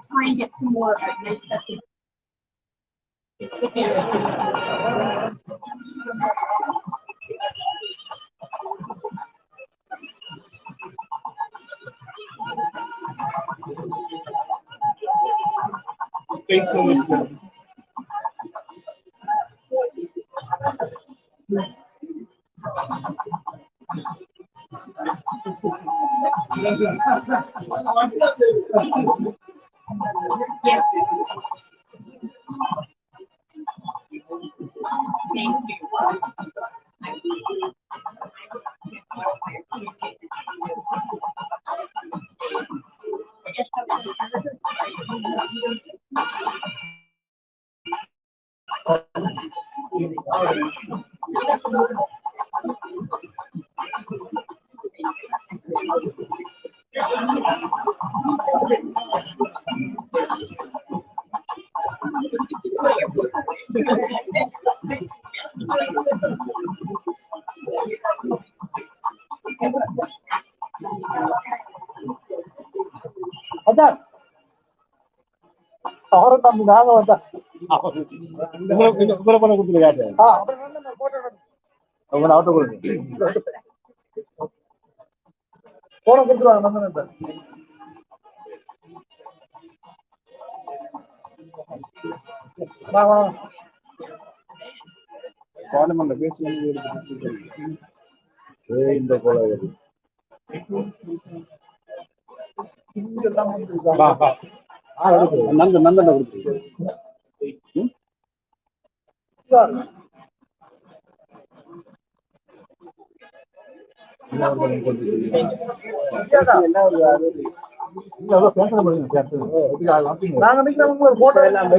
Try and get some more nice stuff. Thanks so much. Yes. Thank you. அதான் அவரை தம்பி நாங்க வந்தா இவ்வளவு பணம் கொடுத்துருக்காரு அவங்க ஆட்டோ கொடுங்க போன கொடுத்துருவாங்க நம்ம பார்லிமெண்ட்ல பேசி இந்த போல நந்தன கொடுத்து போட்டோ எல்லாம்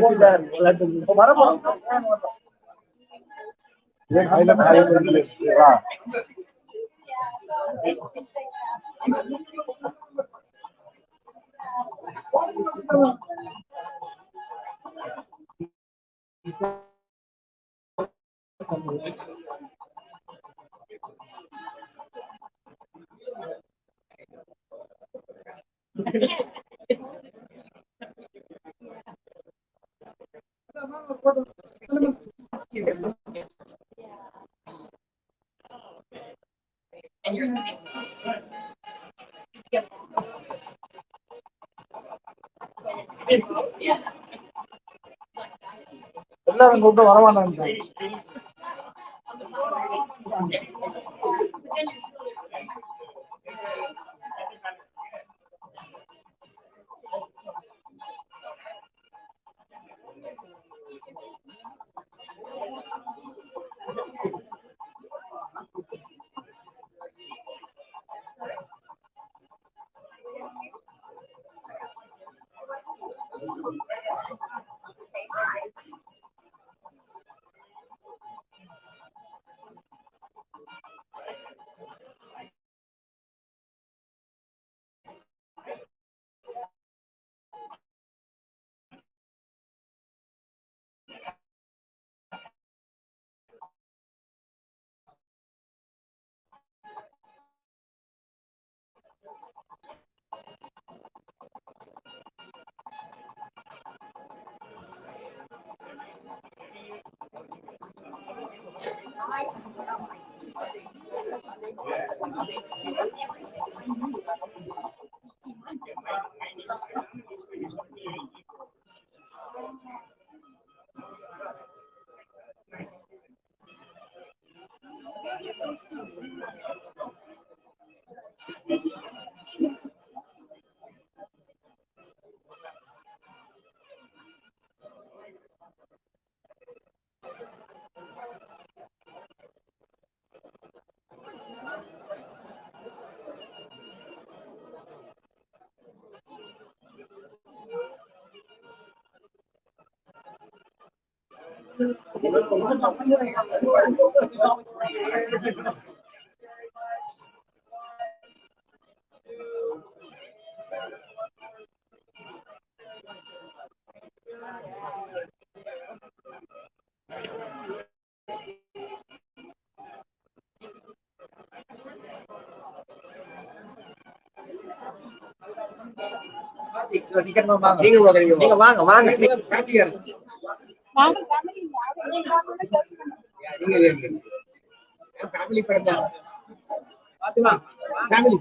And you're எல்லாரும் கூப்பிட்டு வரவானாங்க நீங்க வாங்க வாங்க ஃபேமிலி படம் தான் பாத்துமா ஃபேமிலி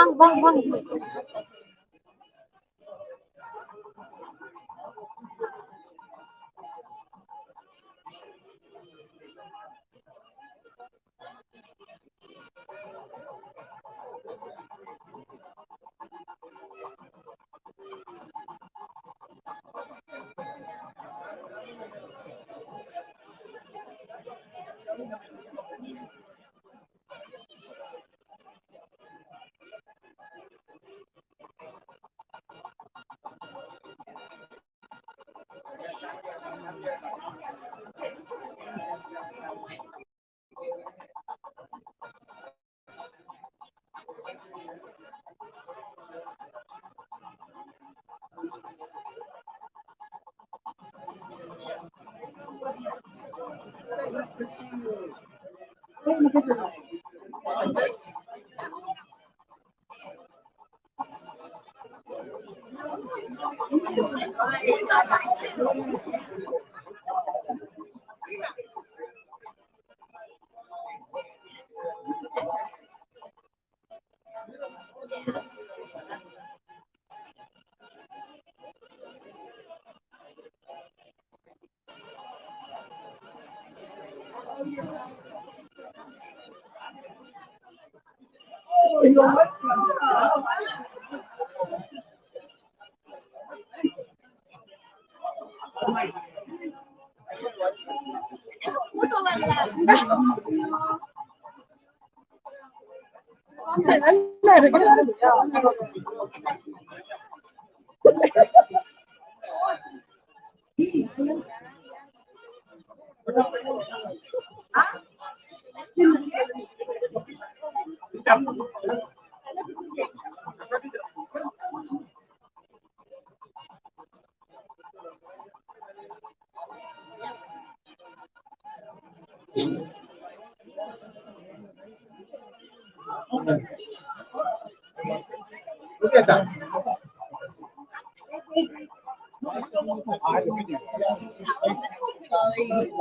Bang.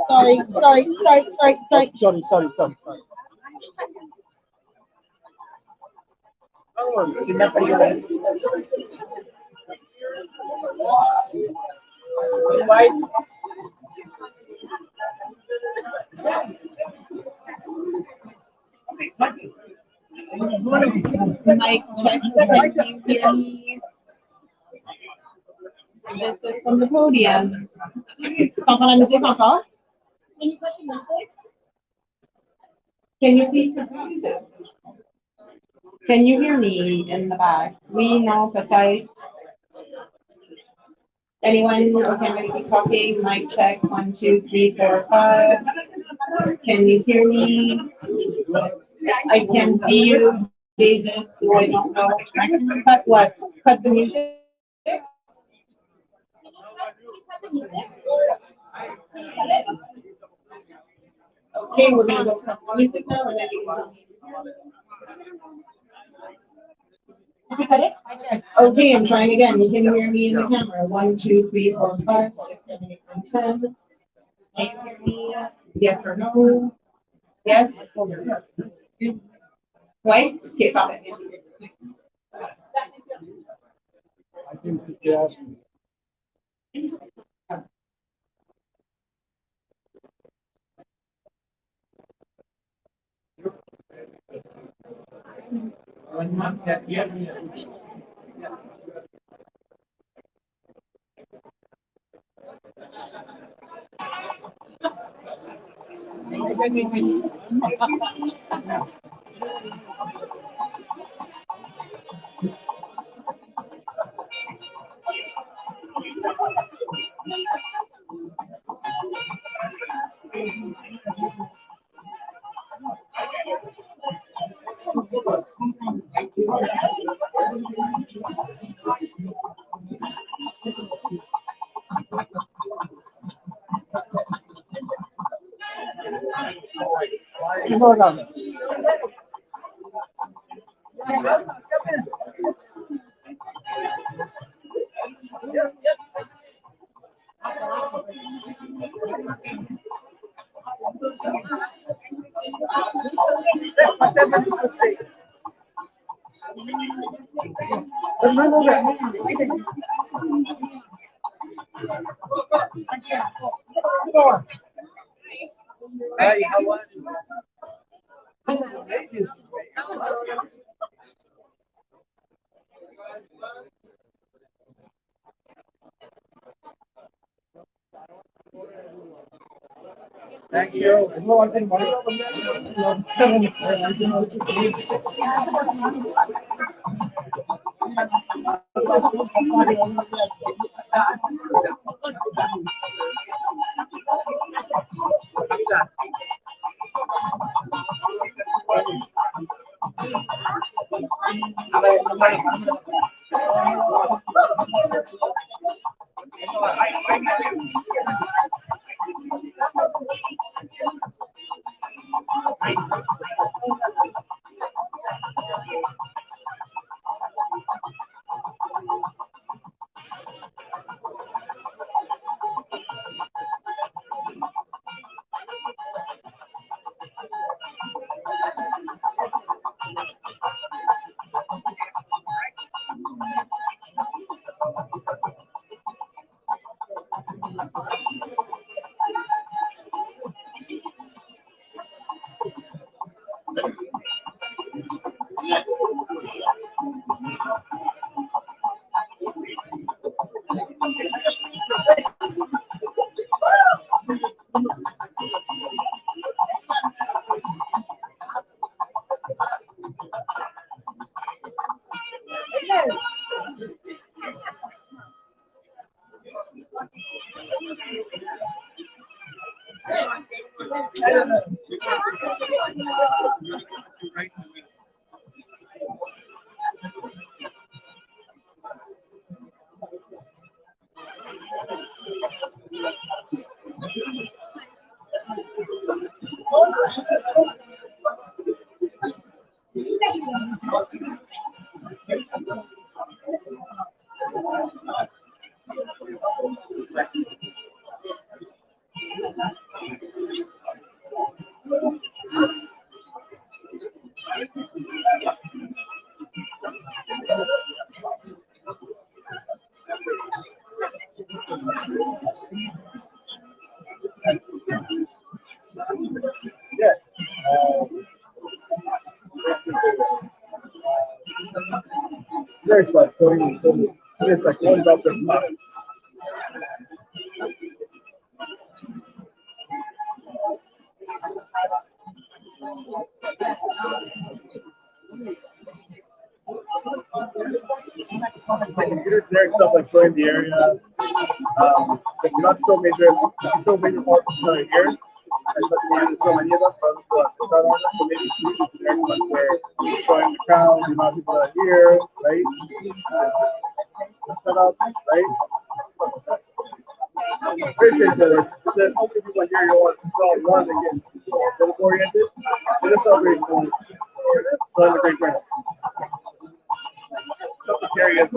Sorry. சின்ன பையன் Mic check. Can you hear me? This is from the podium. Papa la musique encore? Can you please repeat it? Can you hear me in the back? Oui, non, peut-être. Anyone who can be talking? Mic check. 1, 2, 3, 4, 5. Can you hear me? I can see you, David, so I don't know. Cut what? Cut the music? Okay, we're gonna go cut the music now and then you can tell me. Did you cut it? Okay, I'm trying again. You can hear me in the camera. 1, 2, 3, 4, 5, 6, 7, 8, 9, 10. Can you hear me? Yes or no? Yes? White? Okay, parfait. I think that you have One month that year. hold on. Hey, how are you? Thank you. There's like 20, it's like one about their mouth. There's generic stuff like showing the area. But not so major, so major parts here. And there's so many of them, but it's not on it. So maybe generic ones where showing the crowd, the amount of people that are here, right? Set up, right? Very straightforward. If there's so many people here, you don't want to start one again. Little oriented. It is all very cool. So have a great brand. Carry it.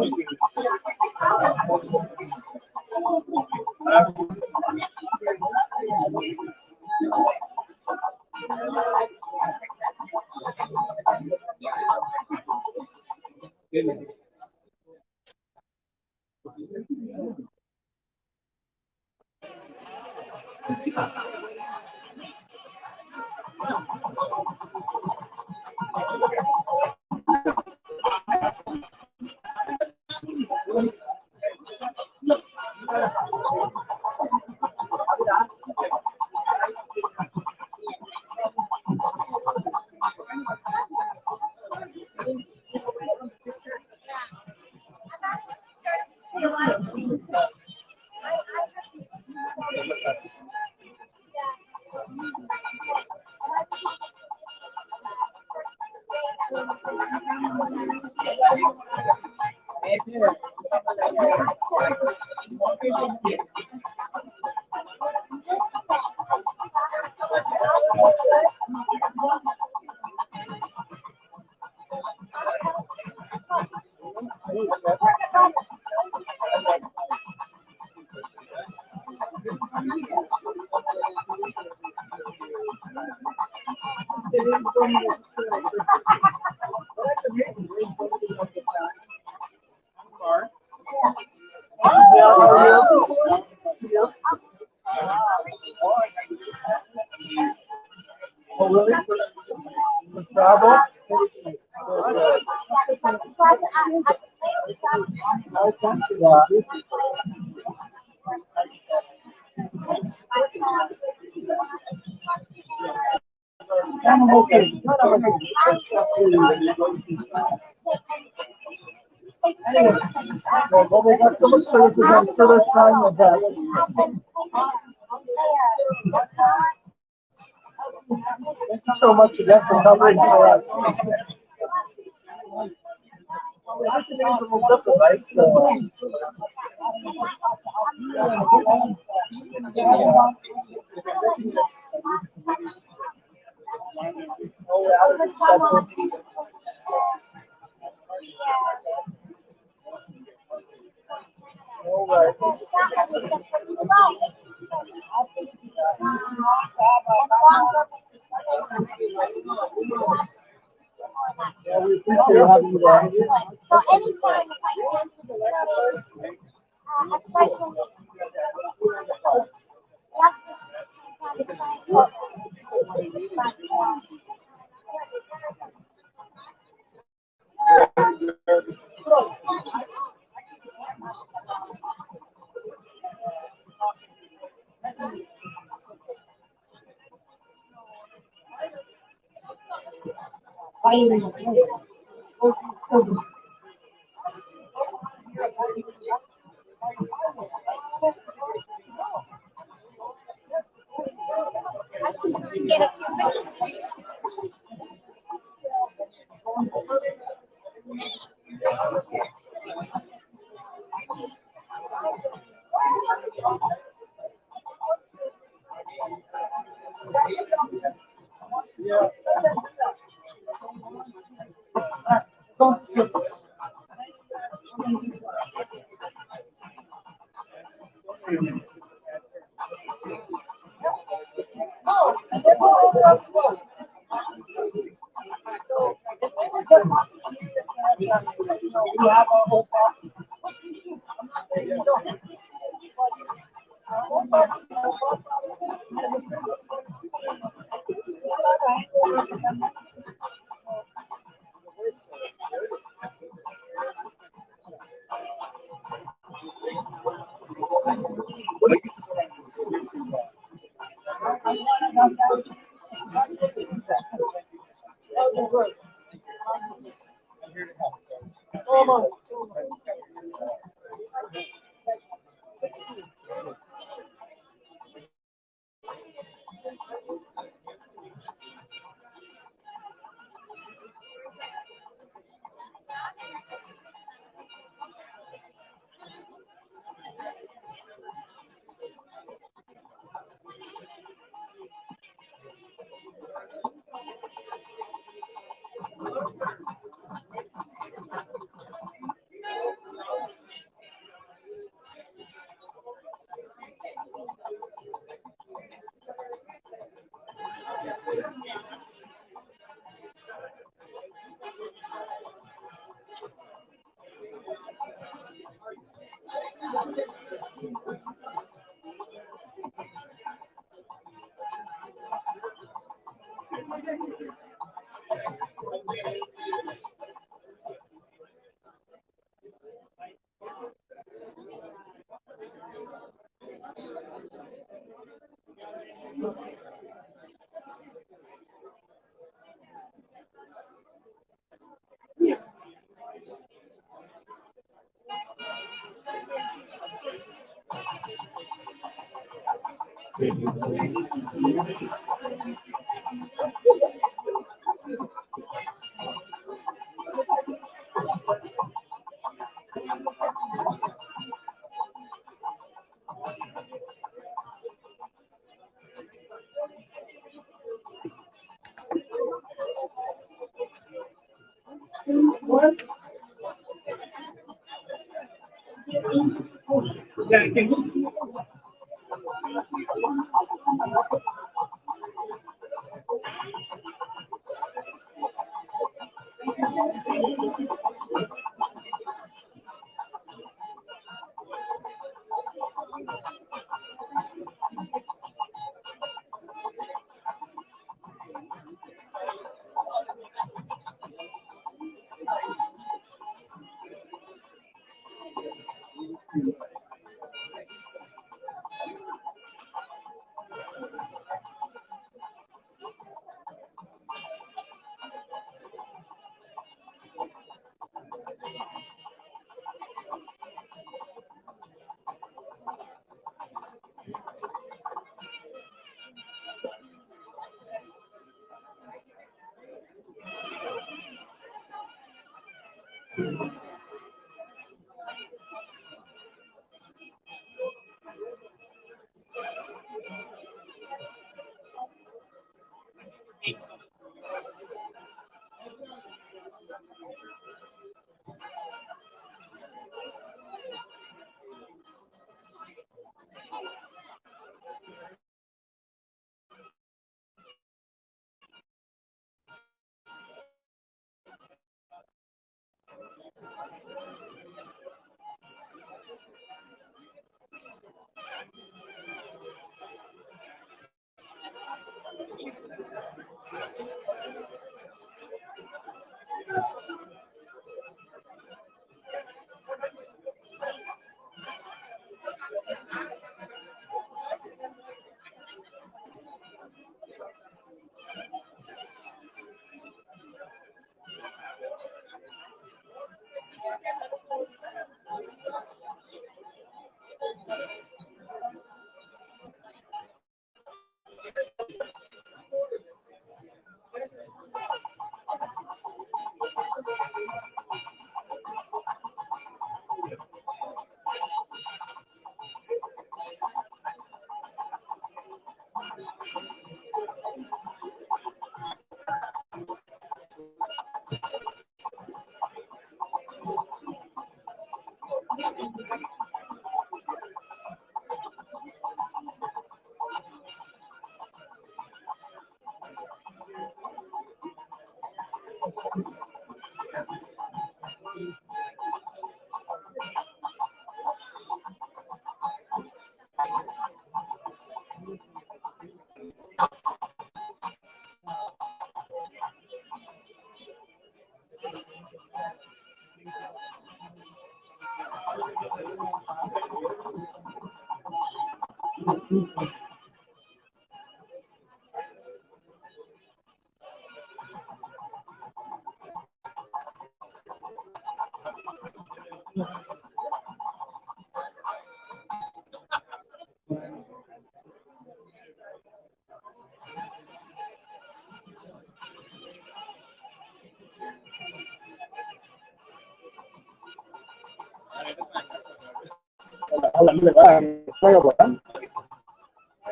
Oh, really? For travel? Well, we got so much places, I'm sure they're trying their best. Thank you so much again for covering for us. I think it's a little different, right? So, all right. Yeah, we appreciate having you there. So anytime if I can, especially justice, sometimes transport. Actually, get a few pictures.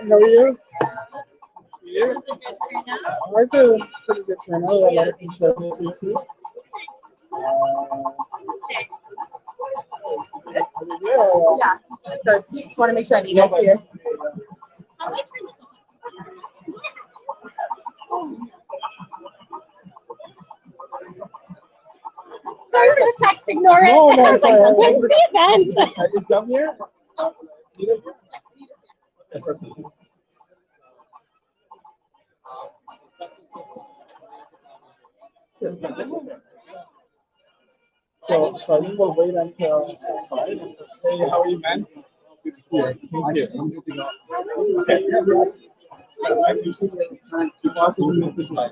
How are you? here? Was it good turnout? I like a pretty good turnout. A lot of conservative people. Yeah. So it's, just want to make sure I meet you guys here. How do I turn this on? Sorry for the text, ignore it. No, no, sorry. When's the event? Is Dom here? So I think we'll wait until outside. Hey, how are you, man? Good to see you. Thank you. I'm moving up. Okay. I'm usually the boss is in the flight.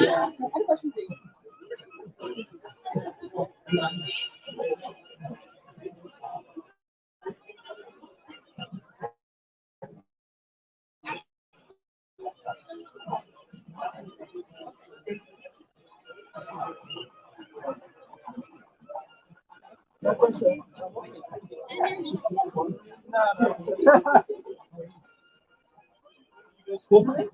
Yeah. No question. School play?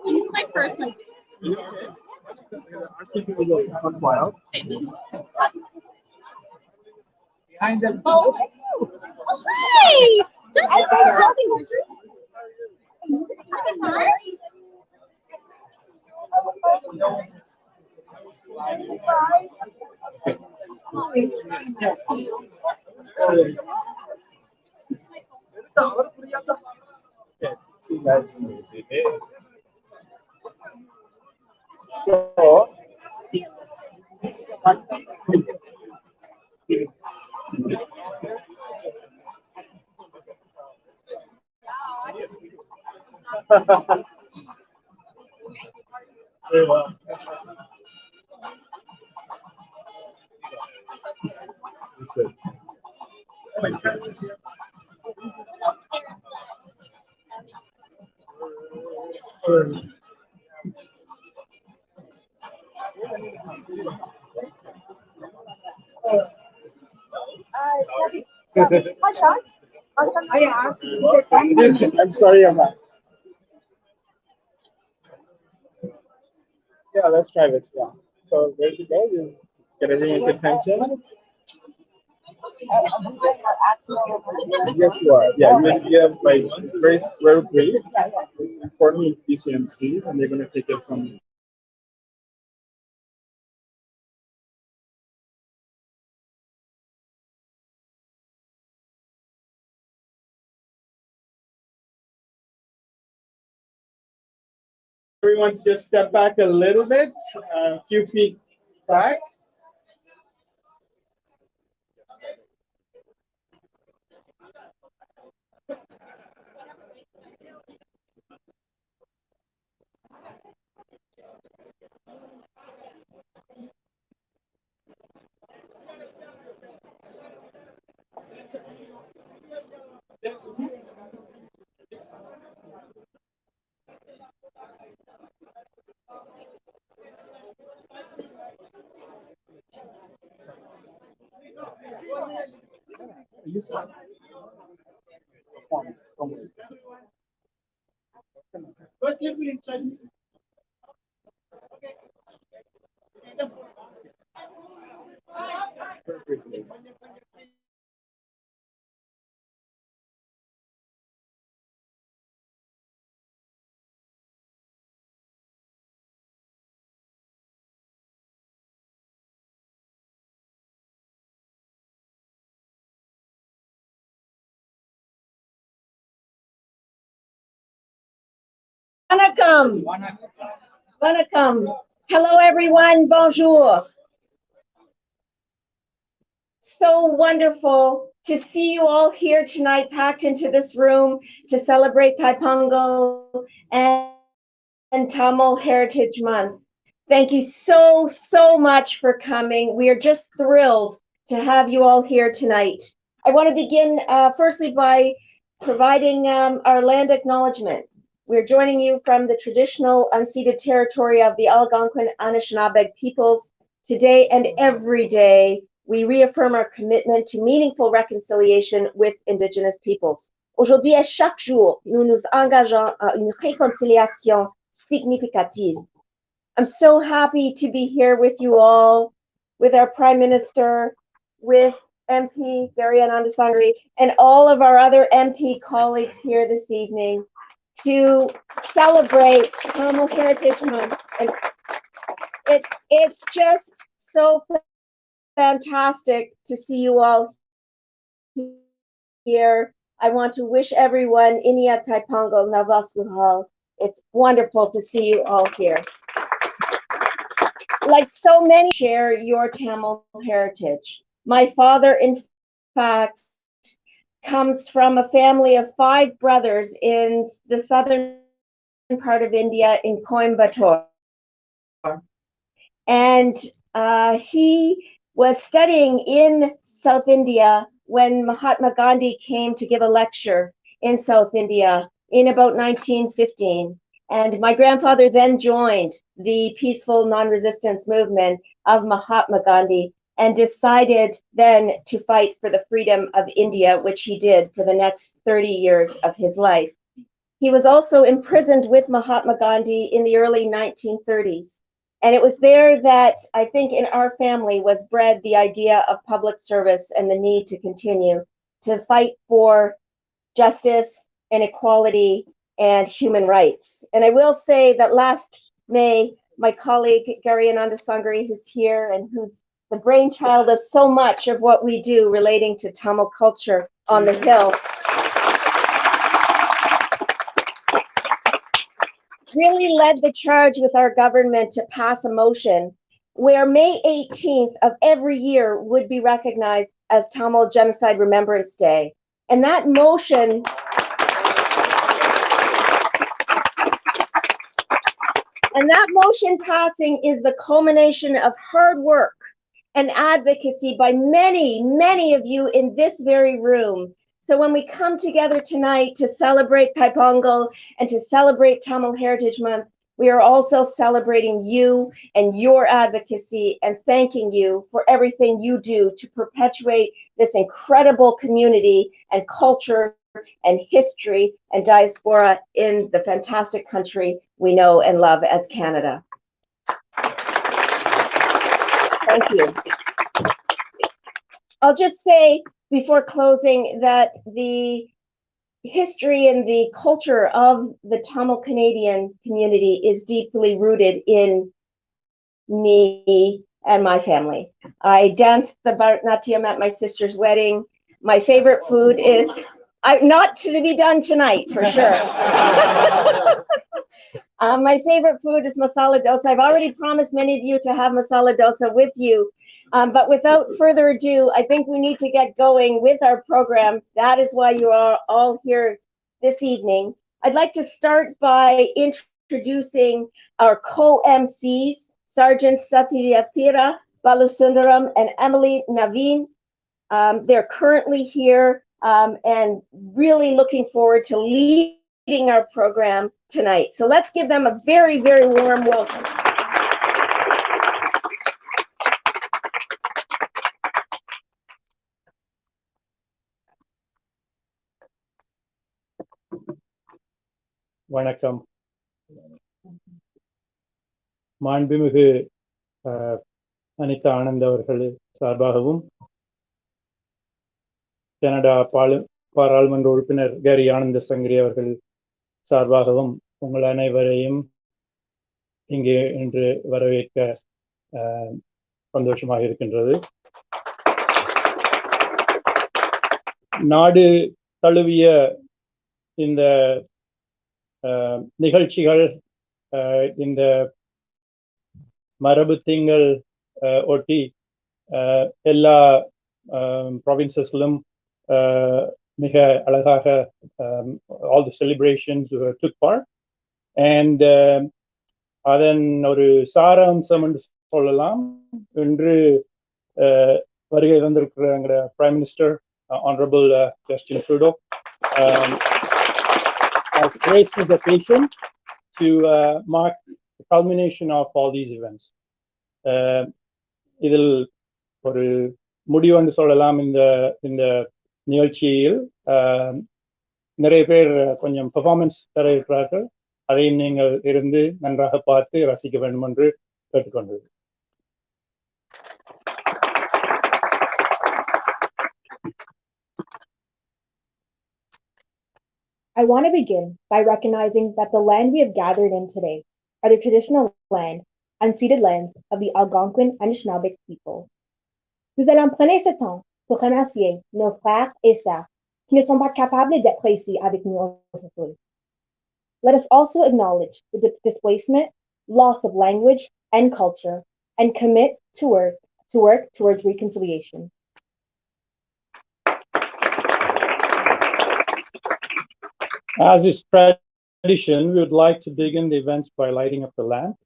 This is my first one. Behind the Oh, hi! Just Hi. See guys. So, very well. That's it. Hi, Sean. I'm sorry, Amma. Yeah, let's try it. Yeah. So there you go. You get everyone's attention. Yes, you are. Yeah, you have like very brief, important PCMCs, and they're going to take it from. Everyone's just step back a little bit, a few feet back. Use one. But if we inside. Vanakkam. Vanakkam. Hello, everyone. Bonjour. So wonderful to see you all here tonight, packed into this room to celebrate Taipongo and Tamil Heritage Month. Thank you so, so much for coming. We are just thrilled to have you all here tonight. I want to begin firstly by providing our land acknowledgement. We're joining you from the traditional unceded territory of the Algonquin Anishinaabe peoples. Today and every day, we reaffirm our commitment to meaningful reconciliation with Indigenous peoples. Aujourd'hui et chaque jour, nous nous engageons à une réconciliation significative. I'm so happy to be here with you all, with our Prime Minister, with MP Gary Anandasangaree, and all of our other MP colleagues here this evening to celebrate Tamil Heritage Month. And it's just so fantastic to see you all here. I want to wish everyone Inia Taipongo Navasuhal. It's wonderful to see you all here. Like so many share your Tamil heritage. My father, in fact, comes from a family of 5 brothers in the southern part of India in Coimbatore. And he was studying in South India when Mahatma Gandhi came to give a lecture in South India in about 1915. And my grandfather then joined the peaceful non-resistance movement of Mahatma Gandhi and decided then to fight for the freedom of India, which he did for the next 30 years of his life. He was also imprisoned with Mahatma Gandhi in the early 1930s. And it was there that I think in our family was bred the idea of public service and the need to continue to fight for justice and equality and human rights. And I will say that last May, my colleague Gary Anandasangaree, who's here and who's the brainchild of so much of what we do relating to Tamil culture on the Hill, really led the charge with our government to pass a motion where May 18th of every year would be recognized as Tamil Genocide Remembrance Day. And that motion passing is the culmination of hard work and advocacy by many, many of you in this very room. So when we come together tonight to celebrate Taipongo and to celebrate Tamil Heritage Month, we are also celebrating you and your advocacy and thanking you for everything you do to perpetuate this incredible community and culture and history and diaspora in the fantastic country we know and love as Canada. Thank you. I'll just say before closing that the history and the culture of the Tamil Canadian community is deeply rooted in me and my family. I danced the Bharatanatyam at my sister's wedding. My favorite food is, not to be done tonight for sure. My favorite food is masala dosa. I've already promised many of you to have masala dosa with you. But without further ado, I think we need to get going with our program. That is why you are all here this evening. I'd like to start by introducing our co-MCs, Sergeant Satyathira Balusundaram and Emily Naveen. They're currently here and really looking forward to leading our program tonight. So let's give them a very, very warm welcome. வணக்கம். மாண்புமிகு அனிதா ஆனந்த் அவர்கள் சார்பாகவும் Canada பாராளுமன்ற உறுப்பினர் carry Anandasangaree அவர்கள் சார்பாகவும் உங்கள் அனைவரையும் இங்கே இன்று வரவேற்க சந்தோஷமாக இருக்கின்றது. நாடு தழுவிய இந்த நிகழ்ச்சிகள் இந்த மரபு திங்கள் ஒட்டி எல்லா ப்ராவின்சஸ்லும் மிக அழகாக all the celebrations took part and அதன் ஒரு சாராம்சம் என்று சொல்லலாம். இன்று வருகை வந்திருக்கிற எங்களோட prime minister honorable Justin Trudeau has graced this occasion to mark the culmination of all these events. இதில் ஒரு முடிவு என்று சொல்லலாம். இந்த நிகழ்ச்சியில் நிறைய பேர் கொஞ்சம் பெர்ஃபார்மன்ஸ் தர இருக்கிறார்கள். அதையும் நீங்கள் இருந்து நன்றாக பார்த்து ரசிக்க வேண்டும் என்று கேட்டுக்கொண்டது. I want to begin by recognizing that the land we have gathered in today are the traditional land, unceded lands of the Algonquin and Anishinaabe people. Nous allons prendre ce temps pour remercier nos frères et sœurs qui ne sont pas capables d'être ici avec nous aujourd'hui. Let us also acknowledge the displacement, loss of language and culture, and commit to work towards reconciliation. As is tradition, we would like to begin the events by lighting up the lamp.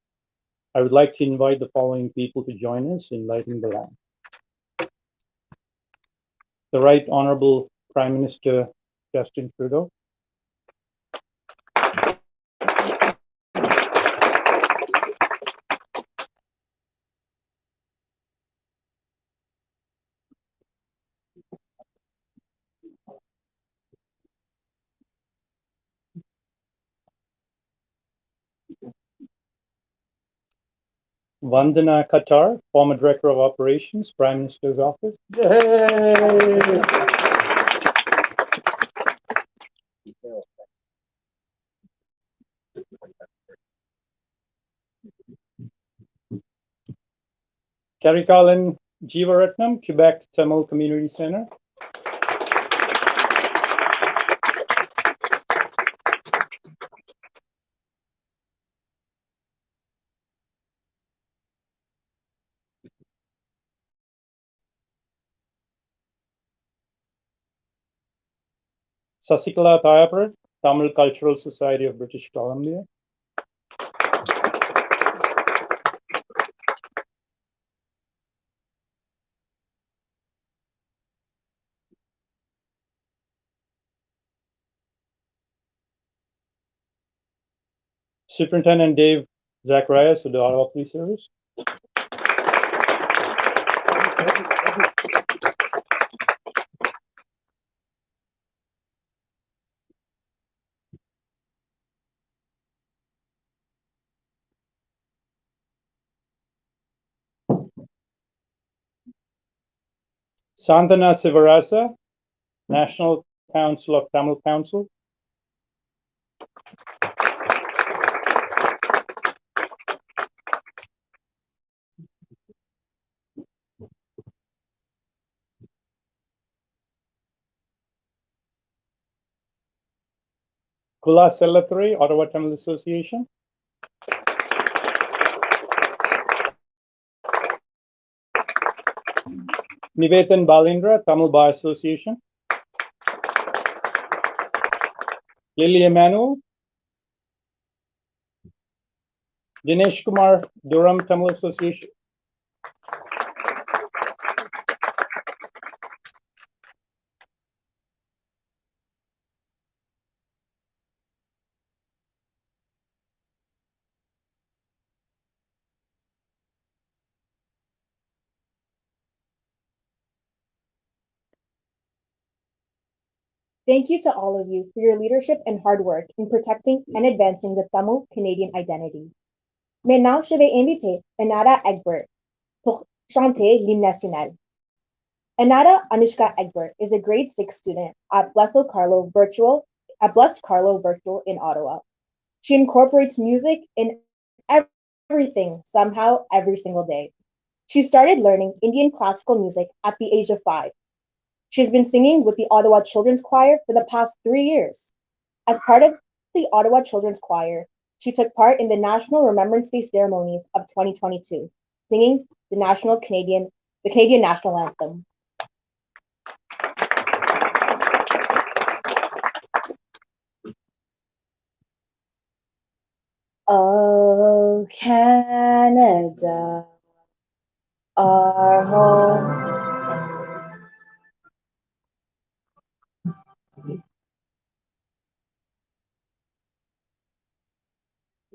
I would like to invite the following people to join us in lighting the lamp. The Right Honorable Prime Minister Justin Trudeau. Vandana Qatar, former Director of Operations, Prime Minister's Office. Yay! Karikalan Jeevaratnam, Quebec Tamil Community Center. Sasikala Thayapur, Tamil Cultural Society of British Columbia. Superintendent Dave Zacharias of the Ottawa Police Service. Sandhana Sivarasa, National Council of Tamil Council. Kula Sellathuri, Ottawa Tamil Association. Nivetan Balindra, Tamil Bar Association. Lily Emanuel. Dinesh Kumar, Durham Tamil Association. Thank you to all of you for your leadership and hard work in protecting and advancing the Tamil Canadian identity. Maintenant, je vais inviter Anada Egbert pour chanter l'hymne national. Anada Anushka Egbert is a grade 6 student at Blessed Carlo Virtual in Ottawa. She incorporates music in everything somehow every single day. She started learning Indian classical music at the age of 5. She's been singing with the Ottawa Children's Choir for the past 3 years. As part of the Ottawa Children's Choir, she took part in the National Remembrance Day ceremonies of 2022, singing the Canadian National Anthem. Oh, Canada, our home.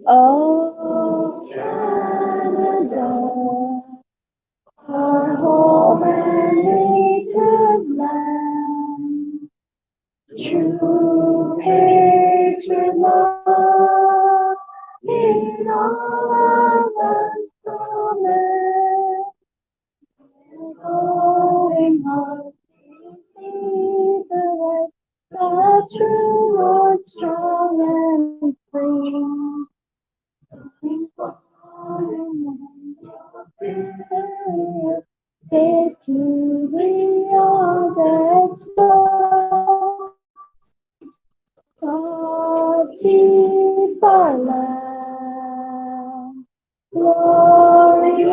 Oh, Canada, our home and native land, true patriot love in all of us promise. Going home, see the west, the true Lord strong and free. Take you beyond explore. God keep our land glorious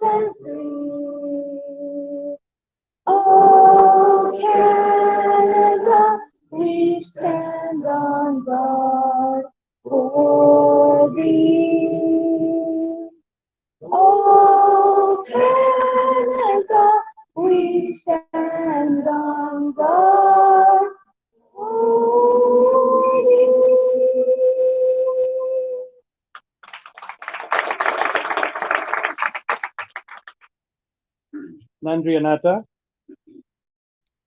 and free. Oh, Canada, we stand on guard for thee. Oh, Canada, we stand on guard for thee. நன்றி அனாதா.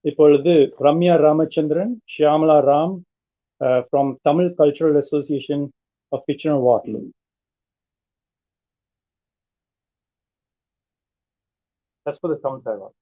இப்பொழுது Ramya Ramachandran, Shyamala Ram from Tamil Cultural Association of Kitchener-Waterloo. That's for the Tamil dialogue.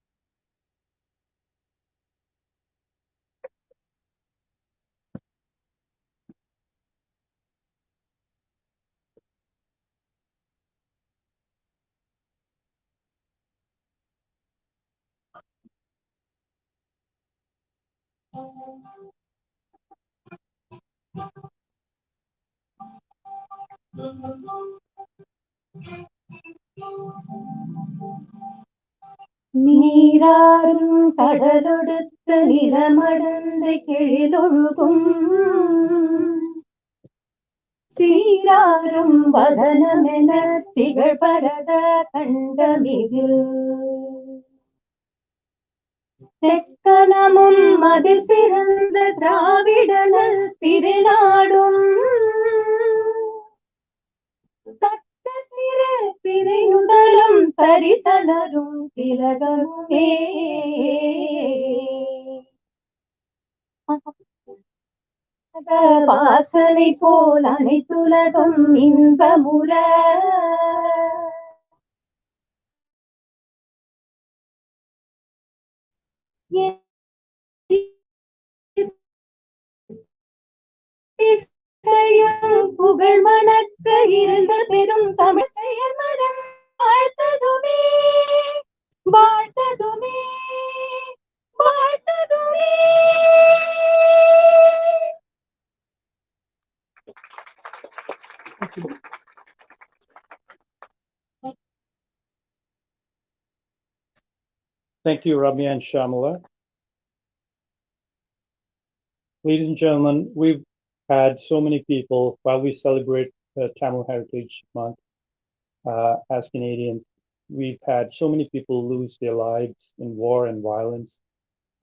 நீராறும் கடலொடுத்து நிலமடந்தை கெழிலொழுகும் சீராறும் வதனமென திகழ்பரத கண்டமிதில் தெக்கணமும் அதில் பிறந்த திராவிடனல் திருநாடும் தக்க சிறு பிறையுதலும் தரிதலரும் திலகமுமே வாசனை போல் அனைத்துலகம் இன்பமுற புகழ் மணக்க இருந்த பெரும் தமிழ் செயல் மனம் வாழ்த்ததுமே வாழ்த்ததுமே வாழ்த்ததுமே. Thank you, Ramya and Shamala. Ladies and gentlemen, we've had so many people while we celebrate Tamil Heritage Month as Canadians. We've had so many people lose their lives in war and violence,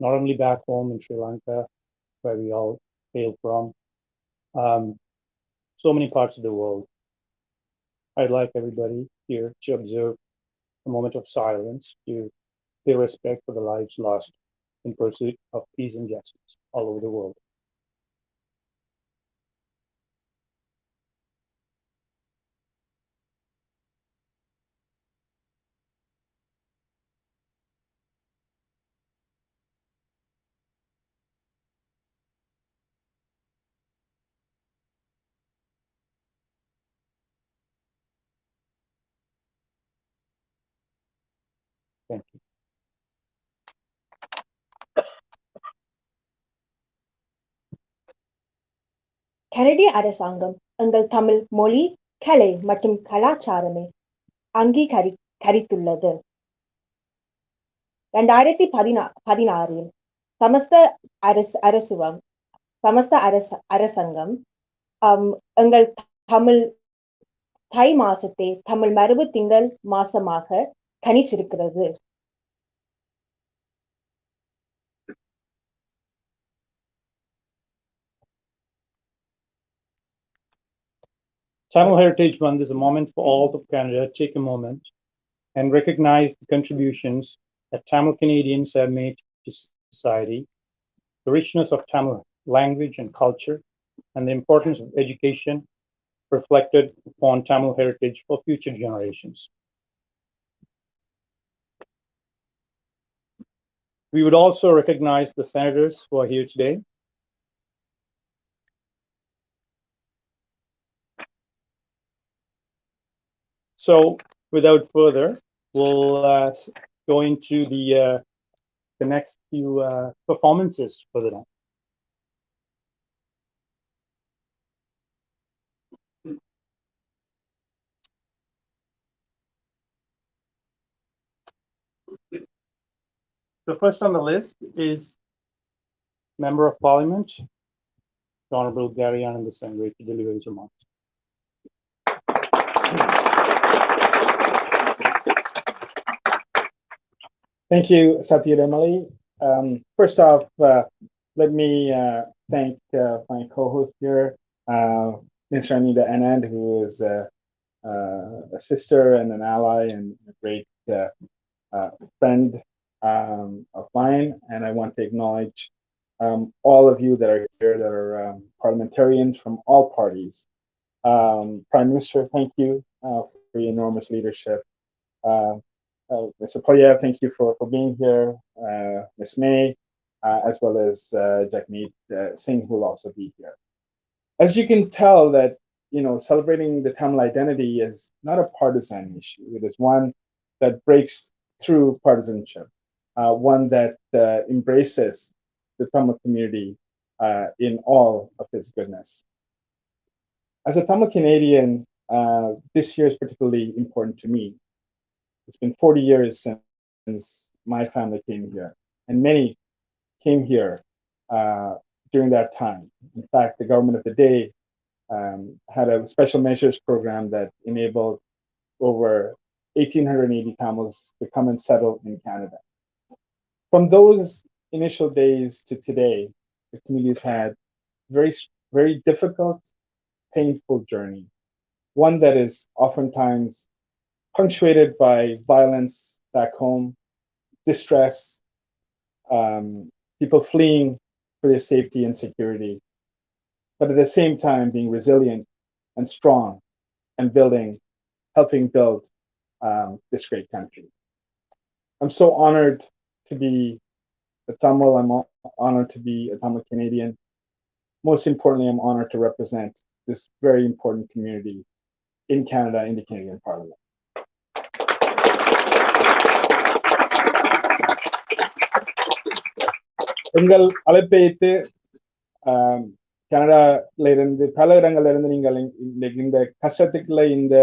not only back home in Sri Lanka, where we all hail from, so many parts of the world. I'd like everybody here to observe a moment of silence to pay respect for the lives lost in pursuit of peace and justice all over the world. Thank you. கனடிய அரசாங்கம் எங்கள் தமிழ் மொழி, கலை மற்றும் கலாச்சாரமே அங்கீகரித்துள்ளது. 2016 சமஸ்த அரசாங்கம் எங்கள் தமிழ் தை மாசத்தை தமிழ் மரபு திங்கள் மாசமாக கணிச்சிருக்கிறது. Tamil Heritage Month is a moment for all of Canada to take a moment and recognize the contributions that Tamil Canadians have made to society, the richness of Tamil language and culture, and the importance of education reflected upon Tamil heritage for future generations. We would also recognize the senators who are here today. So, without further, we'll go into the next few performances for the night. The first on the list is Member of Parliament, Honorable Gary Anandasangaree, to deliver his remarks. Thank you, Satyadamali. First off, let me thank my co-host here, Ms. Ranita Anand, who is a sister and an ally and a great friend of mine. And I want to acknowledge all of you that are here that are parliamentarians from all parties. Prime Minister, thank you for your enormous leadership. Mr. Polyev, thank you for being here. Ms. May, as well as Jagmeet Singh, who will also be here. As you can tell, that celebrating the Tamil identity is not a partisan issue. It is one that breaks through partisanship, one that embraces the Tamil community in all of its goodness. As a Tamil Canadian, this year is particularly important to me. It's been 40 years since my family came here, and many came here during that time. In fact, the government of the day had a special measures program that enabled over 1,880 Tamils to come and settle in Canada. From those initial days to today, the community has had very difficult, painful journey, one that is oftentimes punctuated by violence back home, distress, people fleeing for their safety and security, but at the same time being resilient and strong and helping build this great country. I'm so honored to be a Tamil. I'm honored to be a Tamil Canadian. Most importantly, I'm honored to represent this very important community in Canada, in the Canadian Parliament. எங்கள் அழைப்பை ஏற்று கனடால இருந்து பல இடங்கள்ல இருந்து நீங்கள் இந்த கஷ்டத்துக்குள்ள இந்த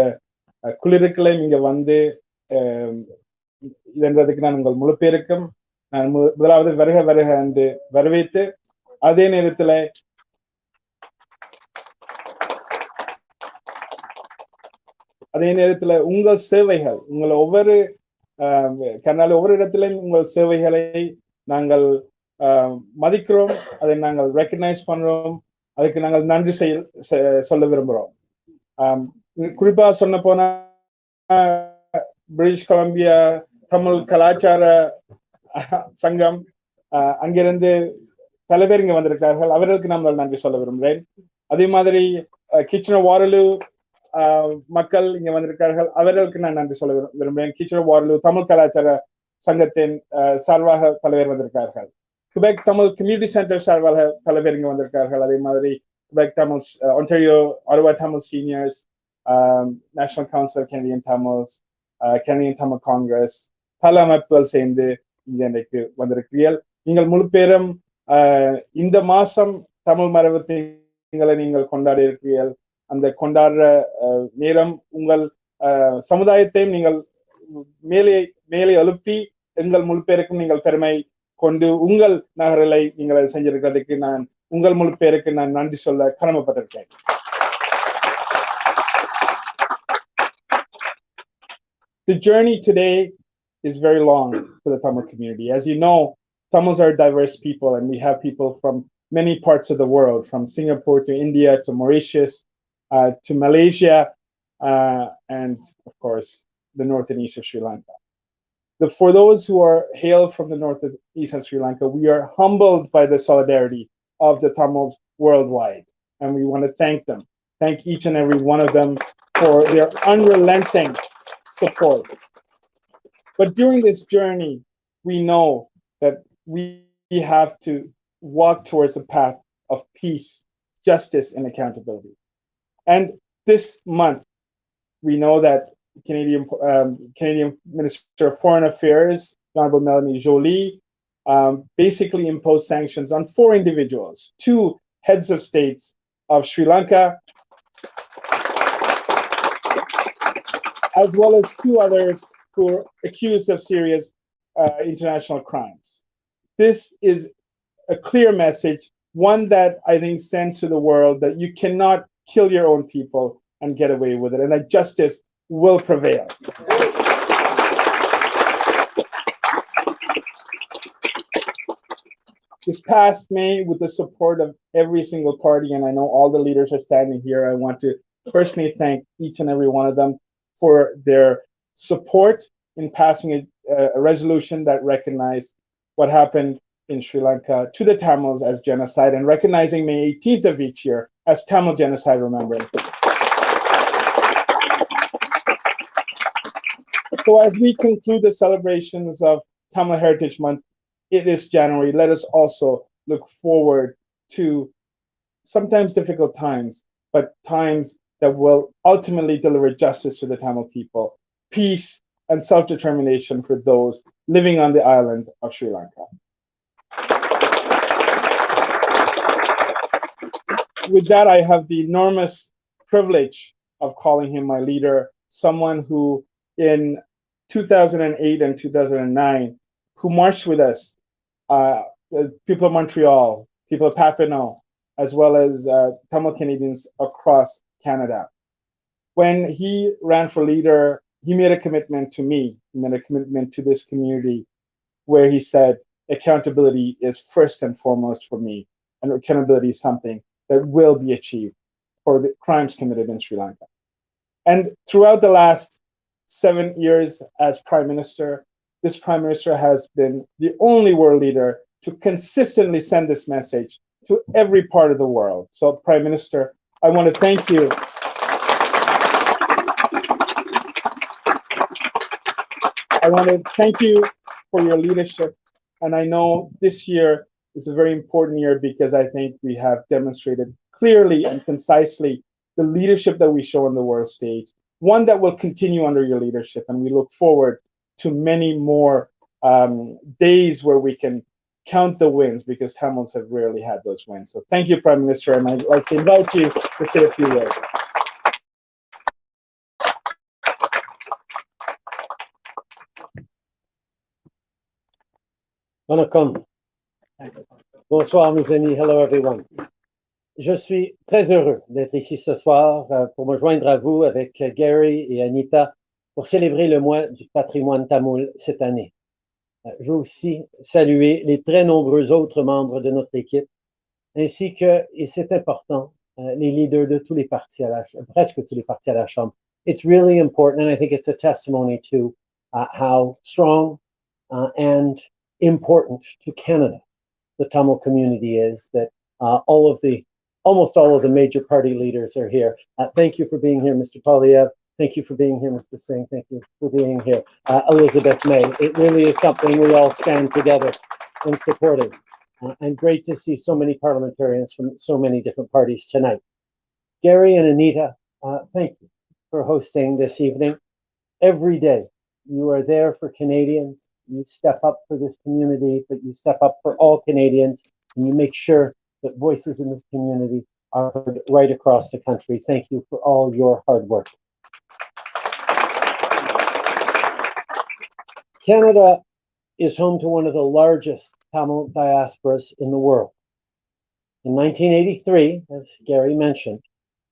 குளிருக்குள்ள நீங்க வந்து இதன்றதுக்கு நான் உங்கள் முழு பேருக்கும் நான் முதலாவது வருக என்று வரவேற்று அதே நேரத்துல உங்கள் சேவைகள் உங்களை கனடால ஒவ்வொரு இடத்திலும் உங்கள் சேவைகளை நாங்கள் மதிக்கிறோம், அதை நாங்கள் ரெக்கக்னைஸ் பண்றோம், அதுக்கு நாங்கள் நன்றி சொல்ல விரும்புறோம். குறிப்பா சொன்ன போனா பிரிட்டிஷ் கொலம்பியா தமிழ் கலாச்சார சங்கம் அங்கிருந்து பல பேர் இங்க வந்திருக்கார்கள், அவர்களுக்கு நாங்கள் நன்றி சொல்ல விரும்புகிறேன். அதே மாதிரி கிச்சனர்-வாரலூ மக்கள் இங்க வந்திருக்கார்கள், அவர்களுக்கு நான் நன்றி சொல்ல விரும்புகிறேன். கிச்சனர்-வாரலூ தமிழ் கலாச்சார சங்கத்தின் சார்பாக பல பேர் வந்திருக்கார்கள். Quebec Tamil Community Center சார்பாக பல பேர் இங்க வந்திருக்கார்கள். அதே மாதிரி Quebec Tamil, Ontario, Ottawa Tamil Seniors, National Council of Canadian Tamils, Canadian Tamil Congress, பல அமைப்புகள் சேர்ந்து இங்க இன்றைக்கு வந்திருக்கிறீர்கள். நீங்கள் முழு பேரும் இந்த மாசம் தமிழ் மரபு நீங்கள் கொண்டாடி இருக்கிறீர்கள். அந்த கொண்டாடுற நேரம் உங்கள் சமுதாயத்தையும் நீங்கள் மேலே மேலே எழுப்பி எங்கள் முழு பேருக்கும் நீங்கள் பெருமை கொண்டு உங்கள் நகரலை நீங்கள் அதை செஞ்சிருக்கிறதுக்கு நான் உங்கள் முழு பேருக்கு நான் நன்றி சொல்ல கடமைப்பட்டிருக்கேன். The journey today is very long for the Tamil community. As you know, Tamils are diverse people, and we have people from many parts of the world, from Singapore to India to Mauritius to Malaysia, and of course, the north and east of Sri Lanka. For those who are hail from the north and east of Sri Lanka, we are humbled by the solidarity of the Tamils worldwide, and we want to thank them. Thank each and every one of them for their unrelenting support. But during this journey, we know that we have to walk towards a path of peace, justice, and accountability. And this month, we know that Canadian Minister of Foreign Affairs, Honorable Melanie Joly, basically imposed sanctions on 4 individuals, 2 heads of states of Sri Lanka, as well as 2 others who are accused of serious international crimes. This is a clear message, one that I think sends to the world that you cannot kill your own people and get away with it, and that justice will prevail. This past May, with the support of every single party, and I know all the leaders are standing here, I want to personally thank each and every one of them for their support in passing a resolution that recognized what happened in Sri Lanka to the Tamils as genocide, and recognizing May 18th of each year as Tamil Genocide Remembrance Day. So as we conclude the celebrations of Tamil Heritage Month, it is January. Let us also look forward to sometimes difficult times, but times that will ultimately deliver justice to the Tamil people, peace and self-determination for those living on the island of Sri Lanka. With that, I have the enormous privilege of calling him my leader, someone who in 2008 and 2009, who marched with us, people of Montreal, people of Papineau, as well as Tamil Canadians across Canada. When he ran for leader, he made a commitment to me, he made a commitment to this community, where he said, accountability is first and foremost for me, and accountability is something that will be achieved for the crimes committed in Sri Lanka. And throughout the last 7 years as Prime Minister, this Prime Minister has been the only world leader to consistently send this message to every part of the world. So, Prime Minister, I want to thank you. I want to thank you for your leadership. And I know this year is a very important year because I think we have demonstrated clearly and concisely the leadership that we show on the world stage, one that will continue under your leadership. And we look forward to many more days where we can count the wins, because Tamils have rarely had those wins. So thank you, Prime Minister, and I'd like to invite you to say a few words. Vanakkam. Bonsoir mes amis, hello everyone. Je suis très heureux d'être ici ce soir pour me joindre à vous avec Gary et Anita pour célébrer le mois du patrimoine tamoul cette année. Je veux aussi saluer les très nombreux autres membres de notre équipe, ainsi que, et c'est important, les leaders de tous les partis presque tous les partis à la Chambre. It's really important, and I think it's a testimony to how strong and important to Canada the Tamil community is, that almost all of the major party leaders are here. Thank you for being here, Mr. Polyev. Thank you for being here, Mr. Singh. Thank you for being here, Elizabeth May. It really is something we all stand together in supporting. And great to see so many parliamentarians from so many different parties tonight. Gary and Anita, thank you for hosting this evening. Every day, you are there for Canadians. You step up for this community, but you step up for all Canadians, and you make sure that voices in this community are heard right across the country. Thank you for all your hard work. Canada is home to one of the largest Tamil diasporas in the world. In 1983, as Gary mentioned,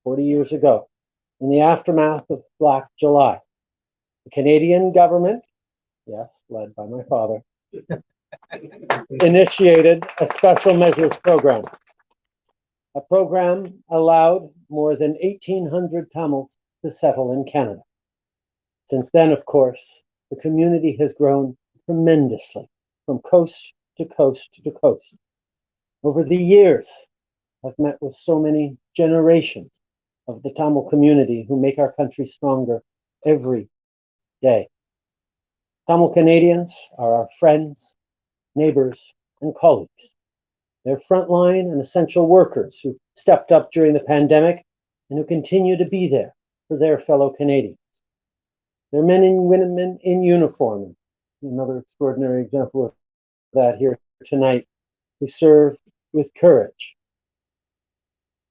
40 years ago, in the aftermath of Black July, the Canadian government, yes, led by my father, initiated a special measures program. A program allowed more than 1,800 Tamils to settle in Canada. Since then, of course, the community has grown tremendously from coast to coast to coast. Over the years, I've met with so many generations of the Tamil community who make our country stronger every day. Tamil Canadians are our friends, neighbors, and colleagues. They're frontline and essential workers who stepped up during the pandemic and who continue to be there for their fellow Canadians. They're men and women in uniform, another extraordinary example of that here tonight, who serve with courage.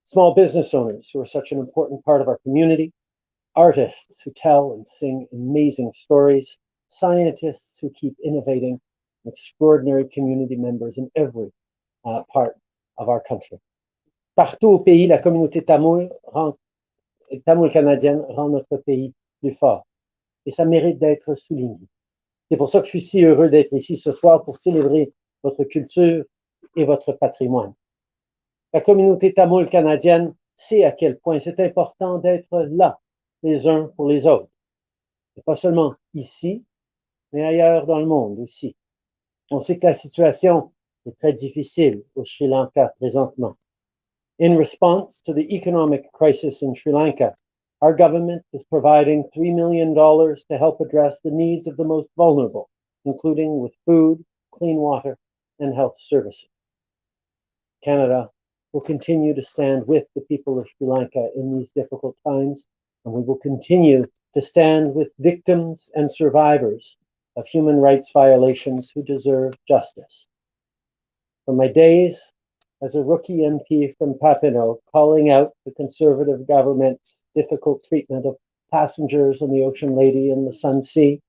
Small business owners who are such an important part of our community, artists who tell and sing amazing stories, scientists who keep innovating, extraordinary community members in every part of our country. Partout au pays, la communauté tamoul canadienne rend notre pays plus fort. Et ça mérite d'être souligné. C'est pour ça que je suis si heureux d'être ici ce soir pour célébrer votre culture et votre patrimoine. La communauté tamoul canadienne sait à quel point c'est important d'être là, les uns pour les autres. Et pas seulement ici, mais ailleurs dans le monde aussi. On sait que la situation est très difficile au Sri Lanka présentement. In response to the economic crisis in Sri Lanka, our government is providing $3 million to help address the needs of the most vulnerable, including with food, clean water, and health services. Canada will continue to stand with the people of Sri Lanka in these difficult times, and we will continue to stand with victims and survivors of human rights violations who deserve justice. From my days as a rookie MP from Papineau, calling out the Conservative government's difficult treatment of passengers on the Ocean Lady and the Sun Sea,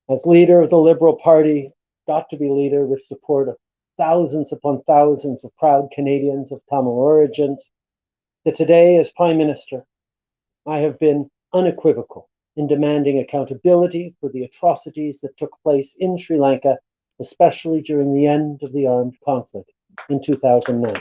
as leader of the Liberal Party, got to be leader with support of thousands upon thousands of proud Canadians of Tamil origins, to today as Prime Minister, I have been unequivocal in demanding accountability for the atrocities that took place in Sri Lanka, especially during the end of the armed conflict in 2009.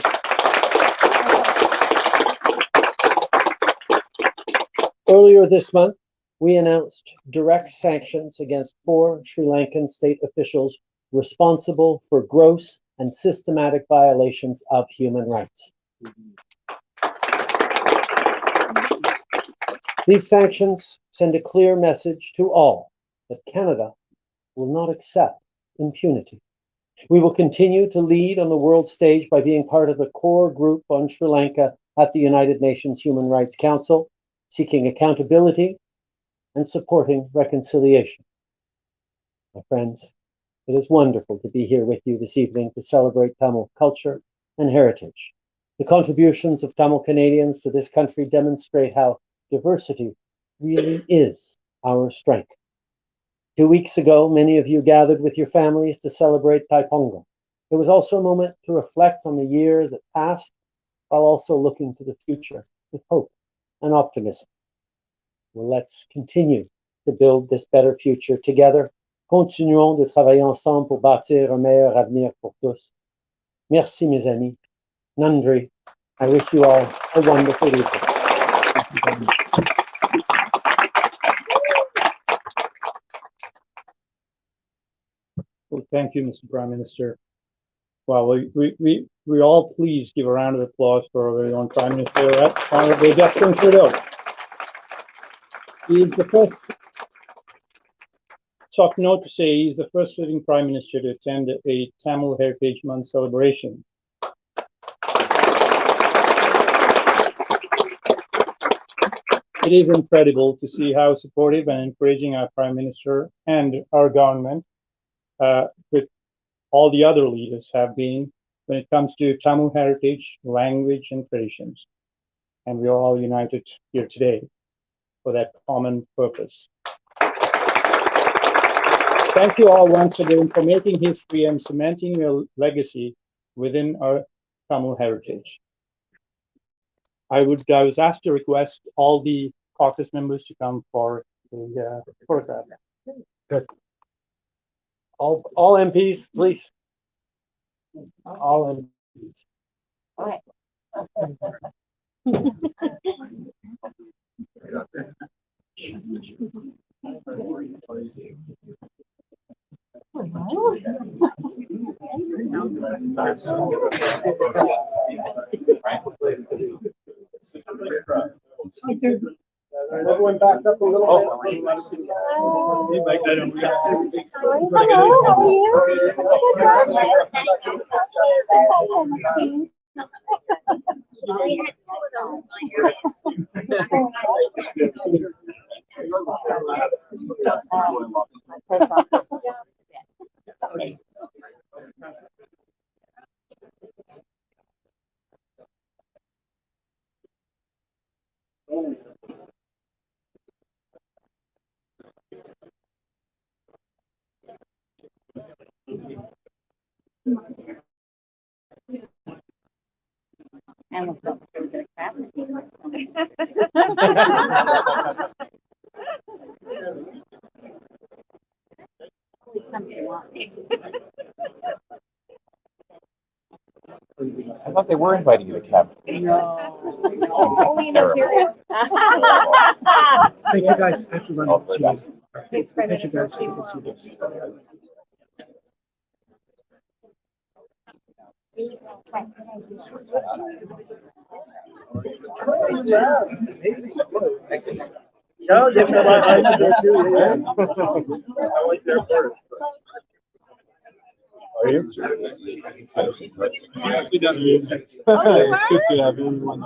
Earlier this month, we announced direct sanctions against 4 Sri Lankan state officials responsible for gross and systematic violations of human rights. These sanctions send a clear message to all that Canada will not accept impunity. We will continue to lead on the world stage by being part of the core group on Sri Lanka at the United Nations Human Rights Council, seeking accountability and supporting reconciliation. My friends, it is wonderful to be here with you this evening to celebrate Tamil culture and heritage. The contributions of Tamil Canadians to this country demonstrate how diversity really is our strength. 2 weeks ago, many of you gathered with your families to celebrate Taiponga. It was also a moment to reflect on the year that passed, while also looking to the future with hope and optimism. Well, let's continue to build this better future together. Continuons de travailler ensemble pour bâtir un meilleur avenir pour tous. Merci, mes amis. Nandri. I wish you all a wonderful evening. Well, thank you, Mr. Prime Minister. Well, we all please give a round of applause for our very own Prime Minister, Honorable Justin Trudeau. He is the first, soft note to say, he is the first sitting Prime Minister to attend a Tamil Heritage Month celebration. It is incredible to see how supportive and encouraging our Prime Minister and our government with all the other leaders have been when it comes to Tamil heritage, language, and traditions. And we are all united here today for that common purpose. Thank you all once again for making history and cementing your legacy within our Tamil heritage. I was asked to request all the caucus members to come for the photograph. Good. All MPs, please. All MPs. Everyone back up a little bit. Hello, how are you? I thought they were inviting you to cabinet. Only material. Thank you guys. I have to run. Oh, very nice. Thanks, Prime Minister. Good to see you. Yeah, yeah, I know there too. Yeah. I like their part. Are you? It's good to have everyone.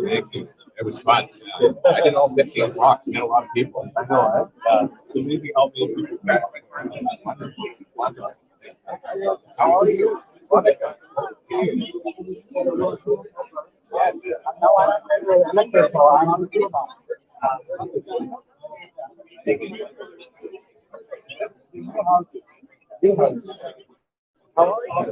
Thank you. It was fun. I did all 15 blocks. Met a lot of people. I know, it's amazing how many people back. How are you? Monica. Yes. No, I'm not careful. I'm on the field. How are you?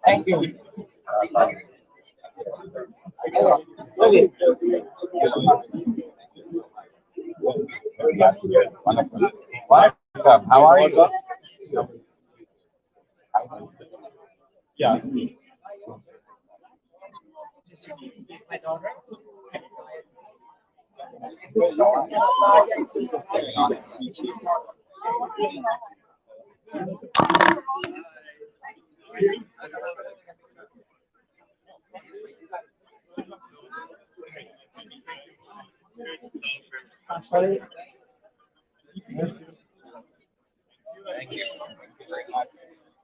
Thank you. Welcome. How are you? Yeah. Sorry. Thank you. Very much.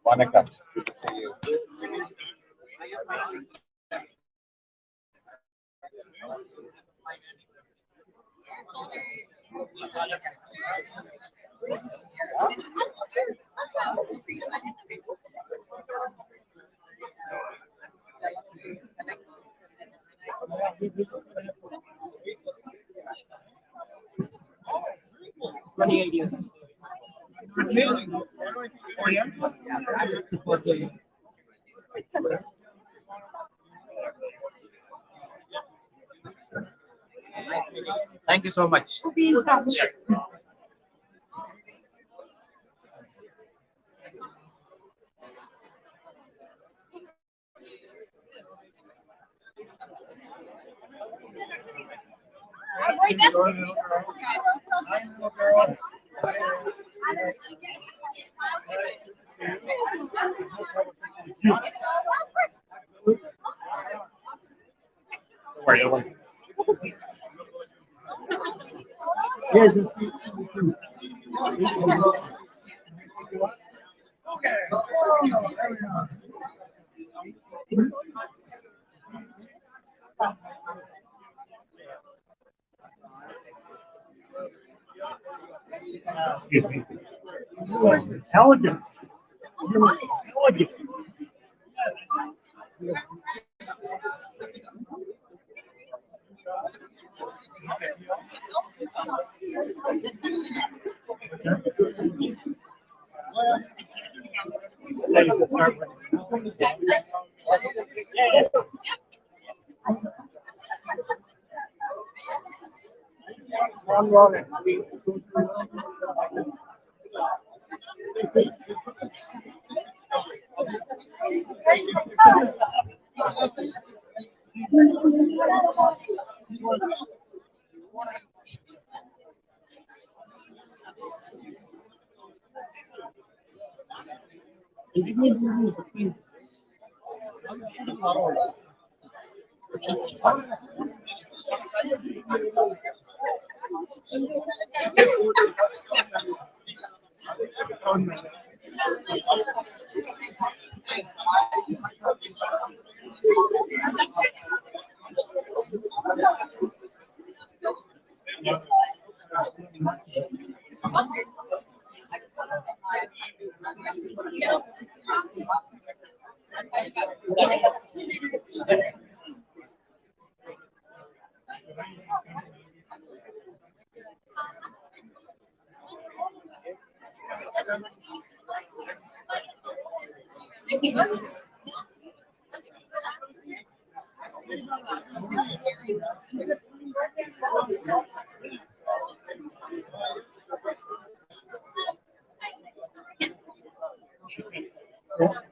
Monica. Good to see you. Thank you so much. We'll be in touch. Don't worry, Excuse me. Elegant. Elegant.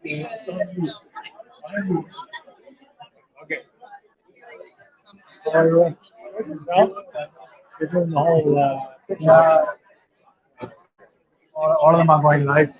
Okay. You're doing the whole all of them are going live.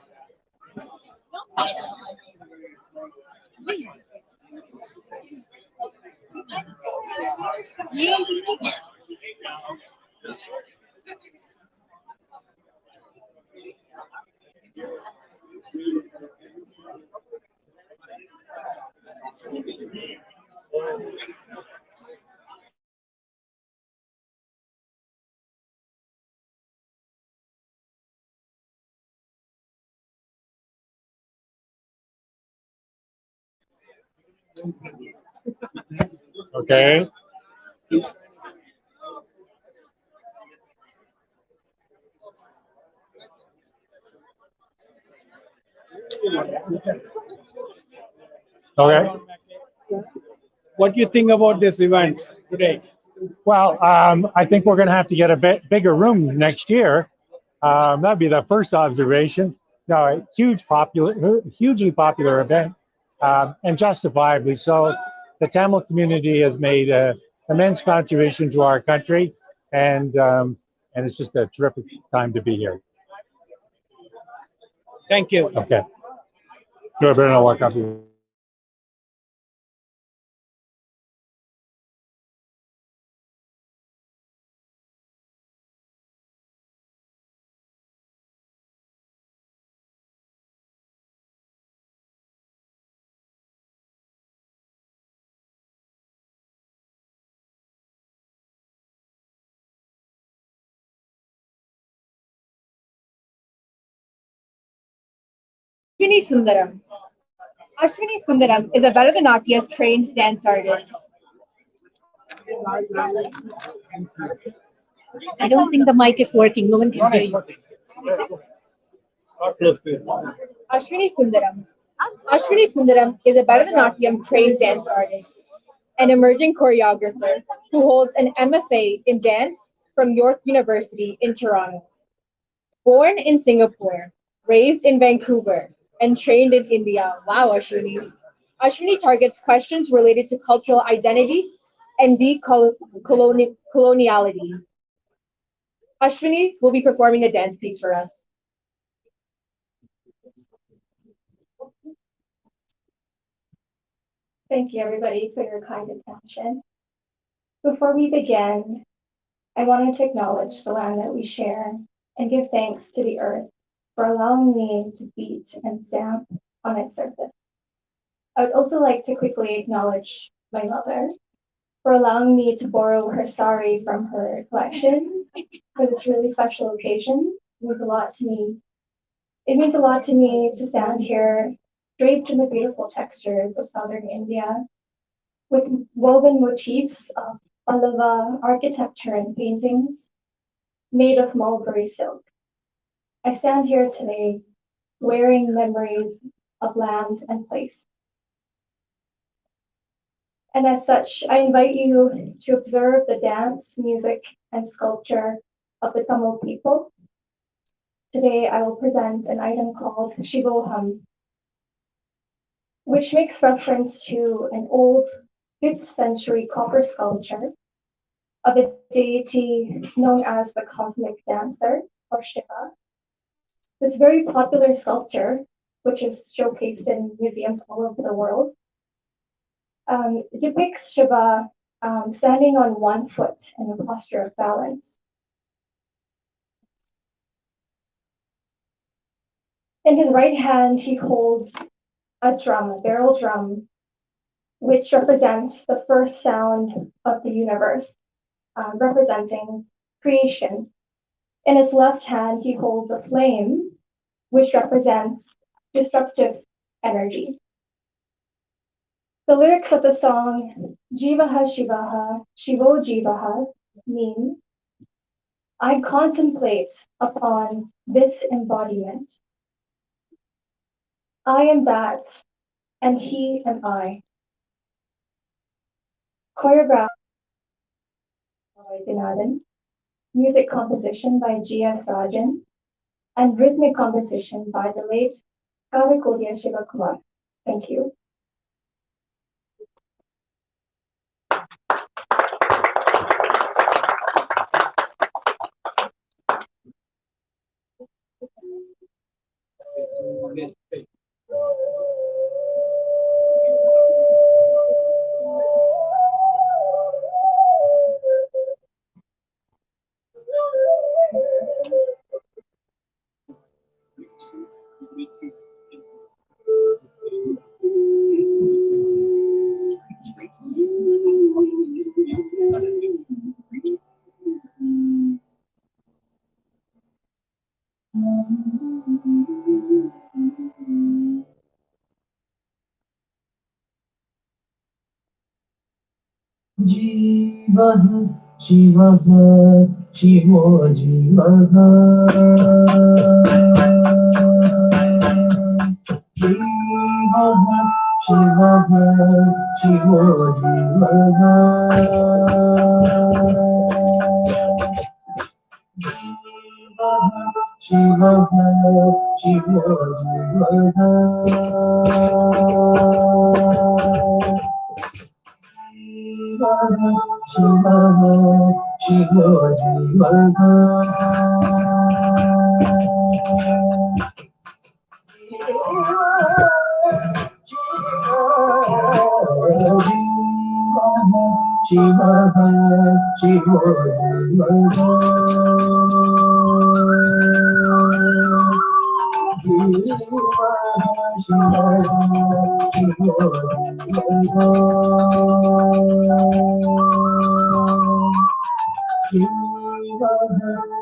Okay. Okay. What do you think about this event today? Well, I think we're going to have to get a bit bigger room next year. That'd be the first observation. No, a hugely popular event, and justifiably so. The Tamil community has made an immense contribution to our country, and it's just a terrific time to be here. Thank you. Okay. Sure, better not walk up here. Ashwini Sundaram. Ashwini Sundaram is a Bharatanatyam trained dance artist. I don't think the mic is working. No one can hear you. Ashwini Sundaram. Ashwini Sundaram is a Bharatanatyam trained dance artist, an emerging choreographer who holds an MFA in dance from York University in Toronto. Born in Singapore, raised in Vancouver, and trained in India. Wow, Ashwini. Ashwini targets questions related to cultural identity and decoloniality. Ashwini will be performing a dance piece for us. Thank you, everybody, for your kind attention. Before we begin, I wanted to acknowledge the land that we share and give thanks to the earth for allowing me to beat and stamp on its surface. I would also like to quickly acknowledge my mother for allowing me to borrow her sari from her collection for this really special occasion. It means a lot to me. It means a lot to me to stand here draped in the beautiful textures of southern India with woven motifs of Pallava architecture and paintings made of mulberry silk. I stand here today wearing memories of land and place. And as such, I invite you to observe the dance, music, and sculpture of the Tamil people. Today, I will present an item called Shivoham, which makes reference to an old 5th century copper sculpture of a deity known as the cosmic dancer, or Shiva. This very popular sculpture, which is showcased in museums all over the world, depicts Shiva standing on one foot in a posture of balance. In his right hand, he holds a drum, a barrel drum, which represents the first sound of the universe, representing creation. In his left hand, he holds a flame, which represents destructive energy. The lyrics of the song Jivaha Shivaha, Shivo Jivaha mean, I contemplate upon this embodiment. I am that, and he am I. Choreographed by Binadan, music composition by G.S. Rajan, and rhythmic composition by the late Kavakodia Shivakumar. Thank you. Jivaha, Shivaha, Shivo Jivaha. Jivaha, Shivaha, Shivo Jivaha. Jivaha, Shivaha, Shivo Jivaha.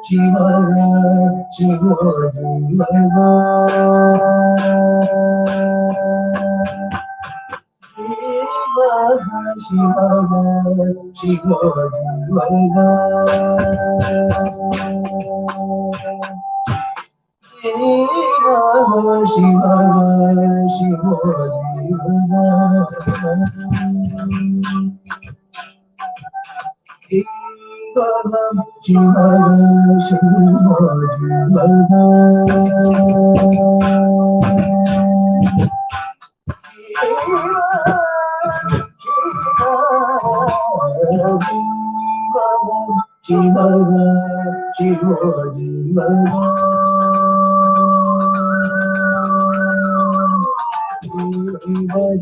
Shivaha, Shivo Jivaha. Shivaha, Shivo Jivaha. Shivaha,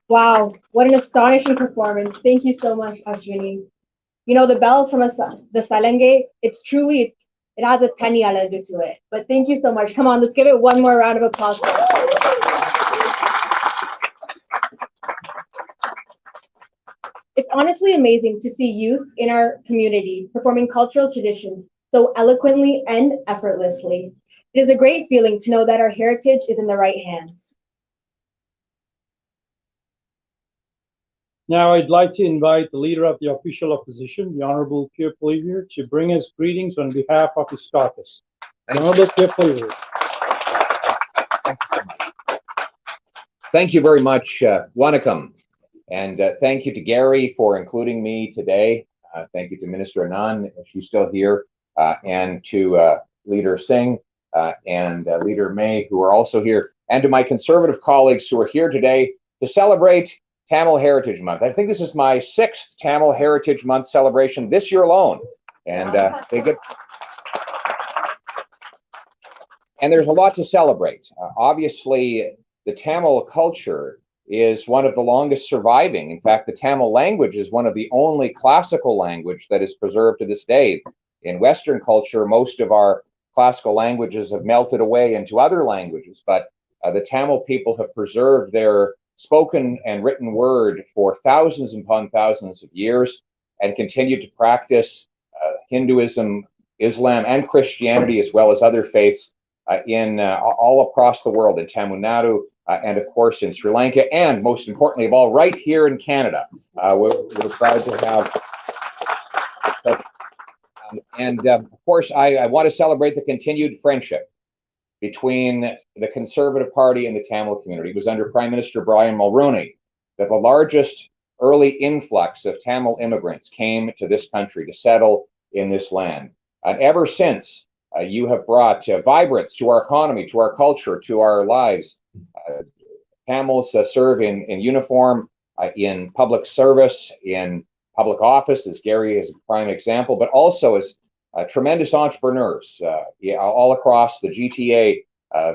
Wow, what an astonishing performance. Thank you so much, Ashwini. You know, the bells from the Salenge, it has a tani alaga to it. But thank you so much. Come on, let's give it one more round of applause. It's honestly amazing to see youth in our community performing cultural traditions so eloquently and effortlessly. It is a great feeling to know that our heritage is in the right hands. Now I'd like to invite the leader of the official opposition, the Honorable Pierre Poilievre, to bring us greetings on behalf of his caucus. The Honorable Pierre Poilievre. Thank you very much, Wanakam. And thank you to Gary for including me today. Thank you to Minister Anand, if she's still here, and to Leader Singh and Leader May, who are also here, and to my Conservative colleagues who are here today to celebrate Tamil Heritage Month. I think this is my 6th Tamil Heritage Month celebration this year alone. And and there's a lot to celebrate. Obviously, the Tamil culture is one of the longest surviving. In fact, the Tamil language is one of the only classical language that is preserved to this day. In Western culture, most of our classical languages have melted away into other languages, but the Tamil people have preserved their spoken and written word for thousands upon thousands of years and continue to practice Hinduism, Islam, and Christianity, as well as other faiths in all across the world, in Tamil Nadu, and of course in Sri Lanka, and most importantly of all, right here in Canada. We're proud to have. Of course, I want to celebrate the continued friendship between the Conservative Party and the Tamil community. It was under Prime Minister Brian Mulroney that the largest early influx of Tamil immigrants came to this country to settle in this land. And ever since, you have brought vibrance to our economy, to our culture, to our lives. Tamils serve in uniform, in public service, in public office, as Gary is a prime example, but also as tremendous entrepreneurs all across the GTA,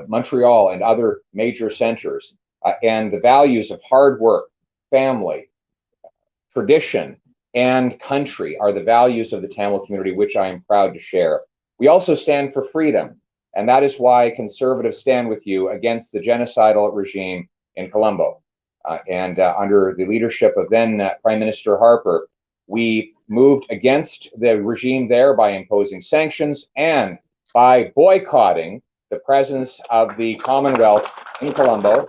Montreal, and other major centers. And the values of hard work, family, tradition, and country are the values of the Tamil community, which I am proud to share. We also stand for freedom, and that is why Conservatives stand with you against the genocidal regime in Colombo. Under the leadership of then Prime Minister Harper, we moved against the regime there by imposing sanctions and by boycotting the presence of the Commonwealth in Colombo.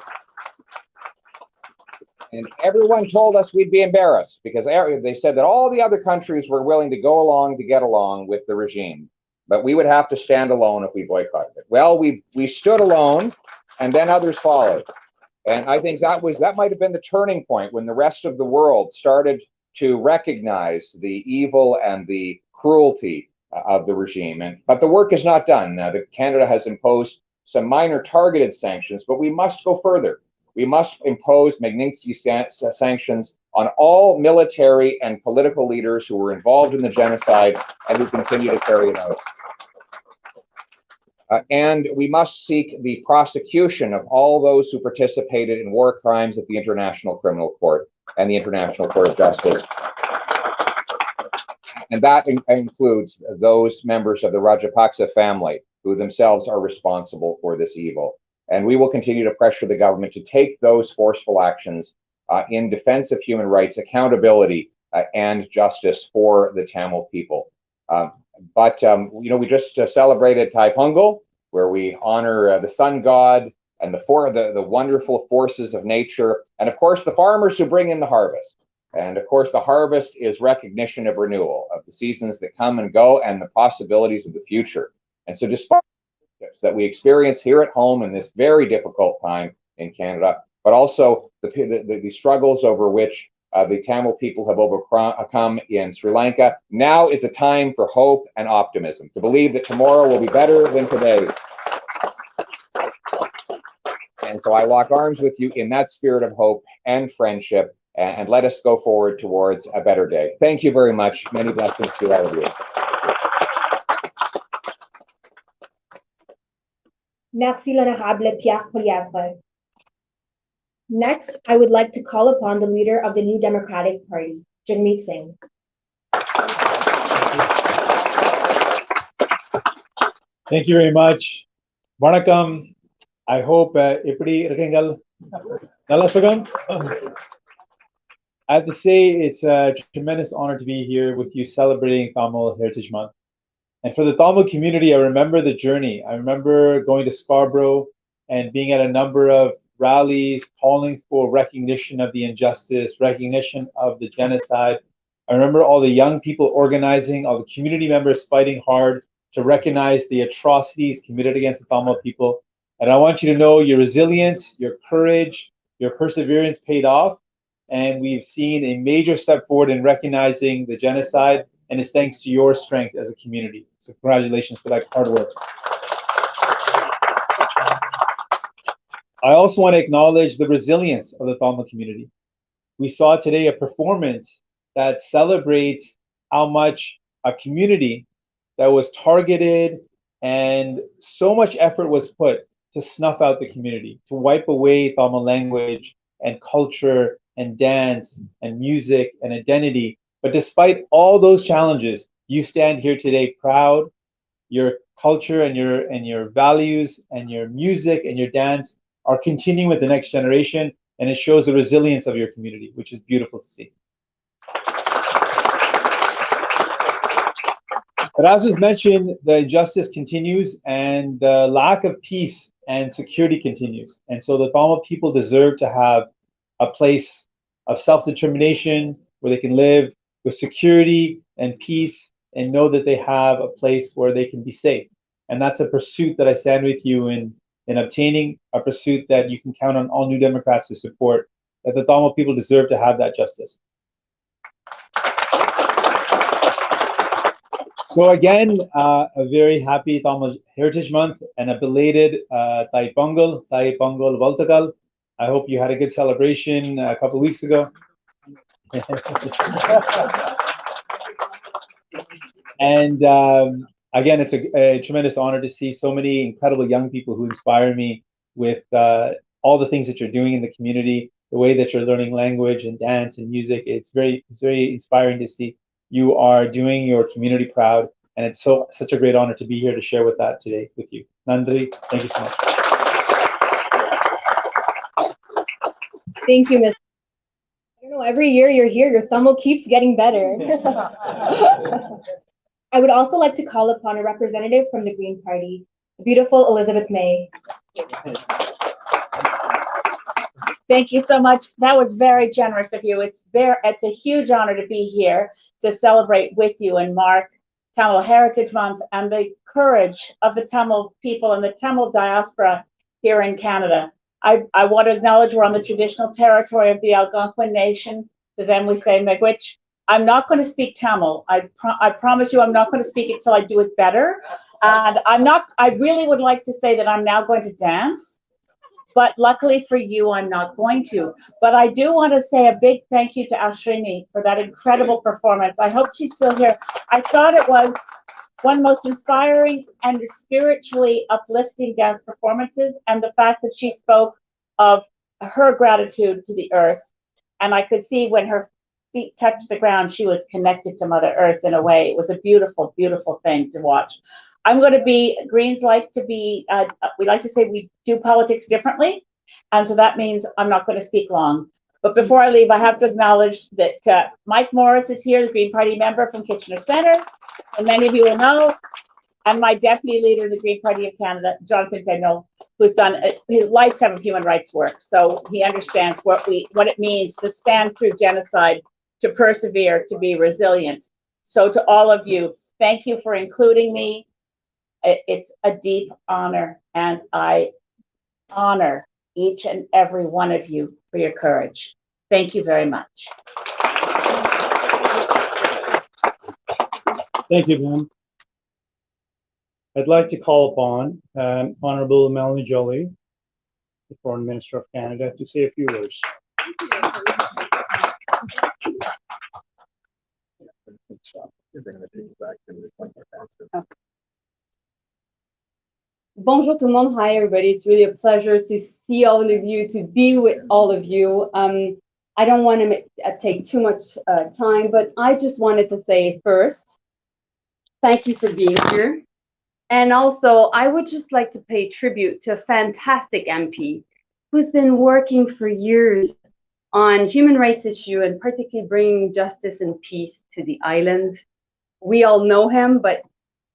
And everyone told us we'd be embarrassed because they said that all the other countries were willing to go along to get along with the regime, but we would have to stand alone if we boycotted it. Well, we stood alone, and then others followed. And I think that might have been the turning point when the rest of the world started to recognize the evil and the cruelty of the regime. But the work is not done. Canada has imposed some minor targeted sanctions, but we must go further. We must impose Magnitsky sanctions on all military and political leaders who were involved in the genocide and who continue to carry it out. And we must seek the prosecution of all those who participated in war crimes at the International Criminal Court and the International Court of Justice. And that includes those members of the Rajapaksa family who themselves are responsible for this evil. And we will continue to pressure the government to take those forceful actions in defense of human rights, accountability, and justice for the Tamil people. We just celebrated Thai Pongal, where we honor the sun god and the wonderful forces of nature, and of course the farmers who bring in the harvest. And of course the harvest is recognition of renewal, of the seasons that come and go and the possibilities of the future. And so despite that we experience here at home in this very difficult time in Canada, but also the struggles over which the Tamil people have overcome in Sri Lanka, now is a time for hope and optimism, to believe that tomorrow will be better than today. And so I lock arms with you in that spirit of hope and friendship, and let us go forward towards a better day. Thank you very much. Many blessings to all of you. Merci, l'honorable Pierre Poilievre. Next, I would like to call upon the leader of the New Democratic Party, Jagmeet Singh. Thank you very much. Vanakkam. I hope eppadi irukeengal? Nalla sugam? I have to say it's a tremendous honor to be here with you celebrating Tamil Heritage Month. And for the Tamil community, I remember the journey. I remember going to Scarborough and being at a number of rallies calling for recognition of the injustice, recognition of the genocide. I remember all the young people organizing, all the community members fighting hard to recognize the atrocities committed against the Tamil people. And I want you to know your resilience, your courage, your perseverance paid off. And we've seen a major step forward in recognizing the genocide, and it's thanks to your strength as a community. So congratulations for that hard work. I also want to acknowledge the resilience of the Tamil community. We saw today a performance that celebrates how much a community that was targeted and so much effort was put to snuff out the community, to wipe away Tamil language and culture and dance and music and identity. But despite all those challenges, you stand here today proud. Your culture and your values and your music and your dance are continuing with the next generation, and it shows the resilience of your community, which is beautiful to see. But as was mentioned, the injustice continues and the lack of peace and security continues. And so the Tamil people deserve to have a place of self-determination where they can live with security and peace and know that they have a place where they can be safe. And that's a pursuit that I stand with you in obtaining, a pursuit that you can count on all New Democrats to support, that the Tamil people deserve to have that justice. So again, a very happy Tamil Heritage Month and a belated Thai Pongal Valtakal. I hope you had a good celebration a couple of weeks ago. And again, it's a tremendous honor to see so many incredible young people who inspire me with all the things that you're doing in the community, the way that you're learning language and dance and music. It's very inspiring to see. You are doing your community proud, and it's such a great honor to be here to share with that today with you. Nandri, thank you so much. Thank you, Ms. I don't know, every year you're here, your Tamil keeps getting better. I would also like to call upon a representative from the Green Party, the beautiful Elizabeth May. Thank you so much. That was very generous of you. It's a huge honor to be here to celebrate with you and mark Tamil Heritage Month and the courage of the Tamil people and the Tamil diaspora here in Canada. I want to acknowledge we're on the traditional territory of the Algonquin Nation. To them we say Miigwech. I'm not going to speak Tamil. I promise you I'm not going to speak it till I do it better. And I really would like to say that I'm now going to dance. But luckily for you, I'm not going to. But I do want to say a big thank you to Ashrini for that incredible performance. I hope she's still here. I thought it was one of the most inspiring and spiritually uplifting dance performances, and the fact that she spoke of her gratitude to the earth. And I could see when her feet touched the ground, she was connected to Mother Earth in a way. It was a beautiful, beautiful thing to watch. I'm going to be, Greens like to be, we like to say we do politics differently. And so that means I'm not going to speak long. But before I leave, I have to acknowledge that Mike Morris is here, the Green Party member from Kitchener Centre, and many of you will know, and my deputy leader in the Green Party of Canada, Jonathan Penneau, who's done his lifetime of human rights work. So he understands what it means to stand through genocide, to persevere, to be resilient. So to all of you, thank you for including me. It's a deep honor, and I honor each and every one of you for your courage. Thank you very much. Thank you, ma'am. I'd like to call upon Honorable Melanie Joly, the Foreign Minister of Canada, to say a few words. Bonjour tout le monde. Hi, everybody. It's really a pleasure to see all of you, to be with all of you. I don't want to take too much time, but I just wanted to say first, thank you for being here. And also, I would just like to pay tribute to a fantastic MP who's been working for years on human rights issue and particularly bringing justice and peace to the island. We all know him, but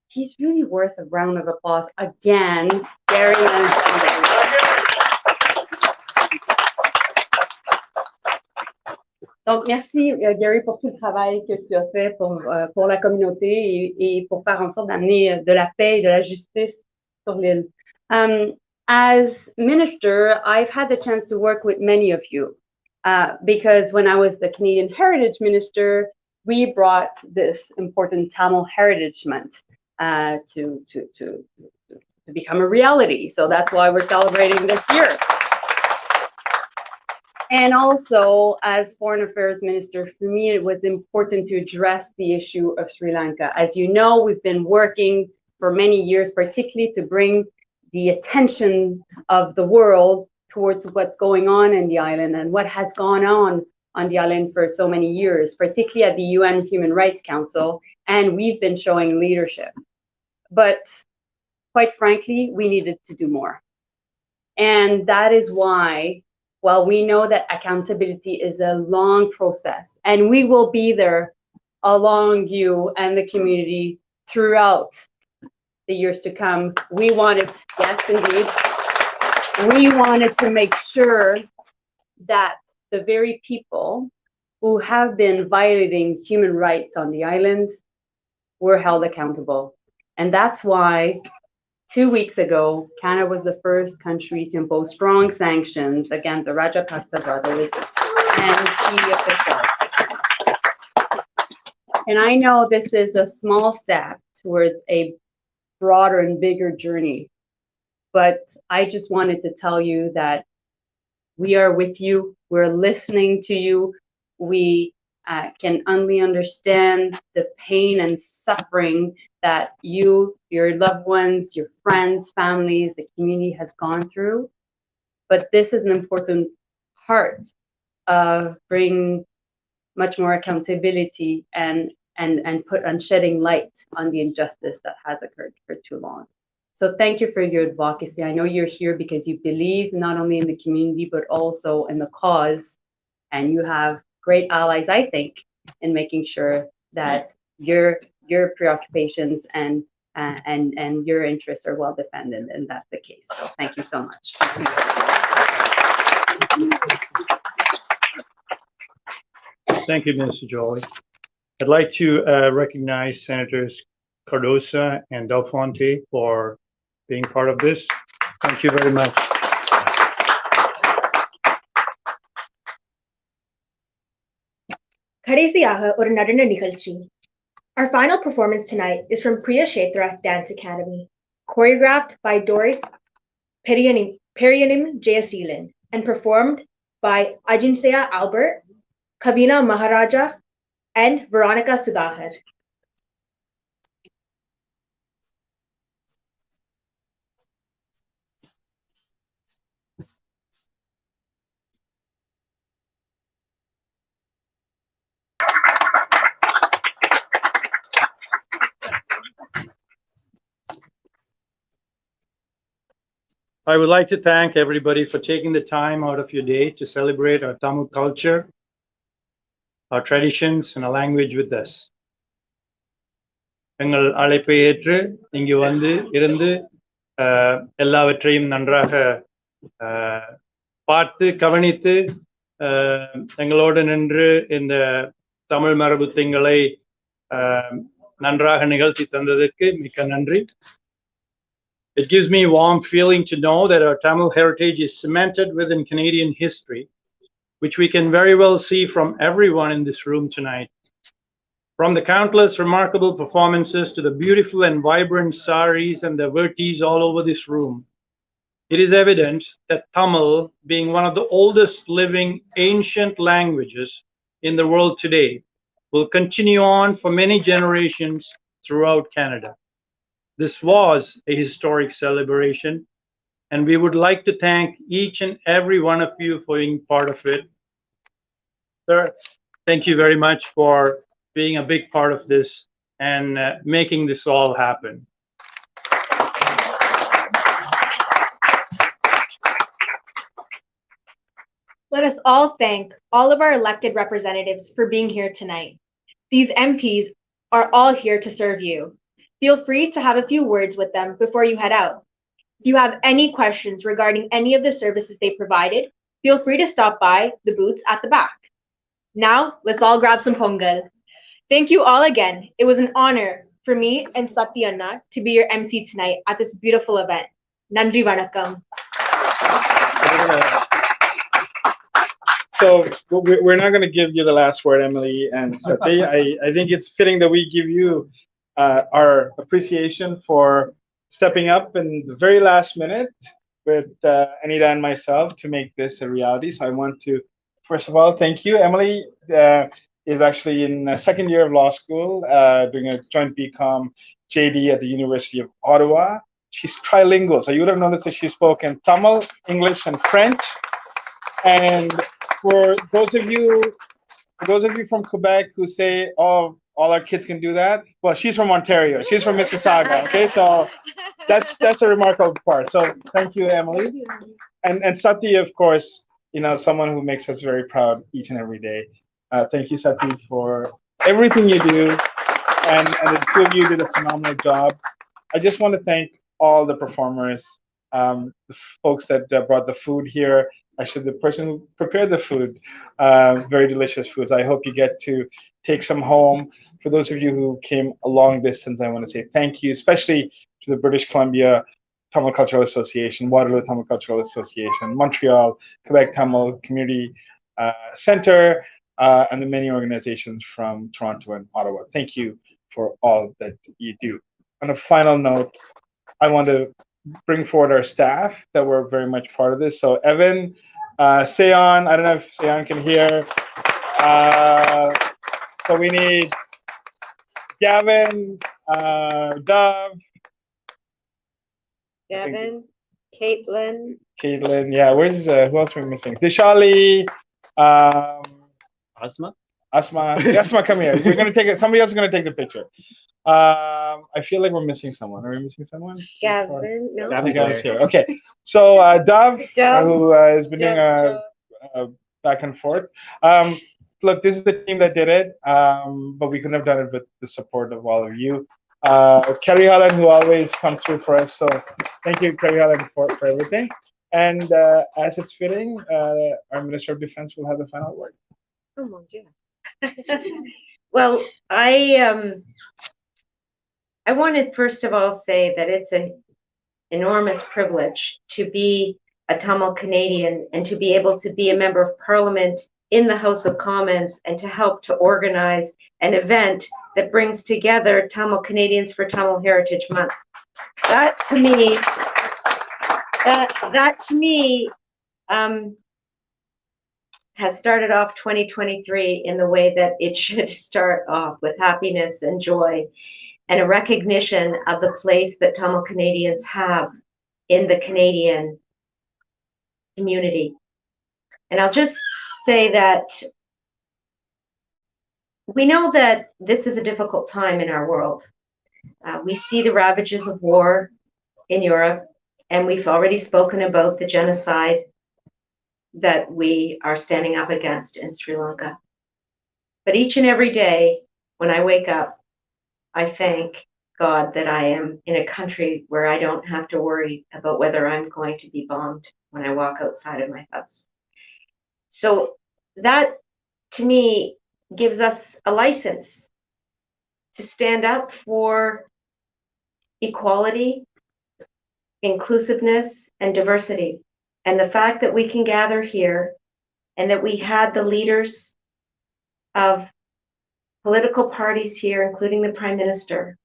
he's really worth a round of applause again, Gary Anandasangaree. Donc, merci Gary pour tout le travail que tu as fait pour la communauté et pour faire en sorte d'amener de la paix et de la justice sur l'île. As minister, I've had the chance to work with many of you because when I was the Canadian Heritage Minister, we brought this important Tamil Heritage Month to become a reality. So that's why we're celebrating this year. And also, as Foreign Affairs Minister, for me, it was important to address the issue of Sri Lanka. As you know, we've been working for many years, particularly to bring the attention of the world towards what's going on in the island and what has gone on the island for so many years, particularly at the UN Human Rights Council, and we've been showing leadership. But quite frankly, we needed to do more. And that is why, while we know that accountability is a long process, and we will be there along you and the community throughout the years to come, we wanted, yes, indeed, we wanted to make sure that the very people who have been violating human rights on the island were held accountable. And that's why 2 weeks ago, Canada was the first country to impose strong sanctions against the Rajapaksa brothers and key officials. And I know this is a small step towards a broader and bigger journey, but I just wanted to tell you that we are with you, we're listening to you, we can only understand the pain and suffering that you, your loved ones, your friends, families, the community has gone through. But this is an important part of bringing much more accountability and put on shedding light on the injustice that has occurred for too long. So thank you for your advocacy. I know you're here because you believe not only in the community, but also in the cause. And you have great allies, I think, in making sure that your preoccupations and your interests are well defended, and that's the case. So thank you so much. Thank you, Minister Joly. I'd like to recognize Senators Cardoza and Del Fonte for being part of this. Thank you very much. கடைசியாக ஒரு நடன நிகழ்ச்சி. Our final performance tonight is from Priya Kshetra Dance Academy, choreographed by Doris Periyanim Jayaseelan and performed by Ajinsaya Albert, Kavina Maharaja, and Veronica Sudhakar. I would like to thank everybody for taking the time out of your day to celebrate our Tamil culture, our traditions, and our language with us. எங்கள் அழைப்பை ஏற்று இங்கு வந்து இருந்து எல்லாவற்றையும் நன்றாக பார்த்து கவனித்து எங்களோடு நின்று இந்த தமிழ் மரபு திங்களை நன்றாக நிகழ்த்தி தந்ததற்கு மிக்க நன்றி. It gives me a warm feeling to know that our Tamil heritage is cemented within Canadian history, which we can very well see from everyone in this room tonight. From the countless remarkable performances to the beautiful and vibrant saris and the vertis all over this room, it is evident that Tamil, being one of the oldest living ancient languages in the world today, will continue on for many generations throughout Canada. This was a historic celebration, and we would like to thank each and every one of you for being part of it. Sir, thank you very much for being a big part of this and making this all happen. Let us all thank all of our elected representatives for being here tonight. These MPs are all here to serve you. Feel free to have a few words with them before you head out. If you have any questions regarding any of the services they provided, feel free to stop by the booths at the back. Now, let's all grab some pongal. Thank you all again. It was an honor for me and Satya Anna to be your MC tonight at this beautiful event. Nandri Vanakkam. So we're not going to give you the last word, Emily and Sati. I think it's fitting that we give you our appreciation for stepping up in the very last minute with Anita and myself to make this a reality. So I want to, first of all, thank you. Emily is actually in second year of law school, doing a joint BCom JD at the University of Ottawa. She's trilingual, so you would have noticed that she's spoken Tamil, English, and French. And for those of you from Quebec who say, "Oh, all our kids can do that," well, she's from Ontario. She's from Mississauga. Okay, so that's a remarkable part. So thank you, Emily, and Sati, of course, someone who makes us very proud each and every day. Thank you, Sati, for everything you do, and the two of you did a phenomenal job. I just want to thank all the performers, the folks that brought the food here. Actually, the person who prepared the food, very delicious foods. I hope you get to take some home. For those of you who came a long distance, I want to say thank you, especially to the British Columbia Tamil Cultural Association, Waterloo Tamil Cultural Association, Montreal, Quebec Tamil Community Center, and the many organizations from Toronto and Ottawa. Thank you for all that you do. On a final note, I want to bring forward our staff that were very much part of this. So Evan, Seon, I don't know if Seon can hear. So we need Gavin, Dove. Gavin, Caitlin, yeah, where's, who else are we missing? Dishali, Asma, come here. We're gonna take it, somebody else is gonna take the picture. I feel like we're missing someone. Are we missing someone? Gavin, no. Gavin's here. Okay. So Dove, who has been doing a back and forth. Look, this is the team that did it, but we couldn't have done it with the support of all of you. Kerry Holland, who always comes through for us. So thank you, Kerry Holland, for everything. And as it's fitting, our Minister of Defense will have the final word. Oh mon Dieu. Well, I want to first of all say that it's an enormous privilege to be a Tamil Canadian and to be able to be a member of Parliament in the House of Commons and to help to organize an event that brings together Tamil Canadians for Tamil Heritage Month. That to me has started off 2023 in the way that it should start off, with happiness and joy and a recognition of the place that Tamil Canadians have in the Canadian community. And I'll just say that we know that this is a difficult time in our world. We see the ravages of war in Europe, And we've already spoken about the genocide that we are standing up against in Sri Lanka. But each and every day when I wake up, I thank God that I am in a country where I don't have to worry about whether I'm going to be bombed when I walk outside of my house. So that, to me, gives us a license to stand up for equality, inclusiveness, and diversity. And the fact that we can gather here and that we had the leaders of political parties here, including the Prime Minister,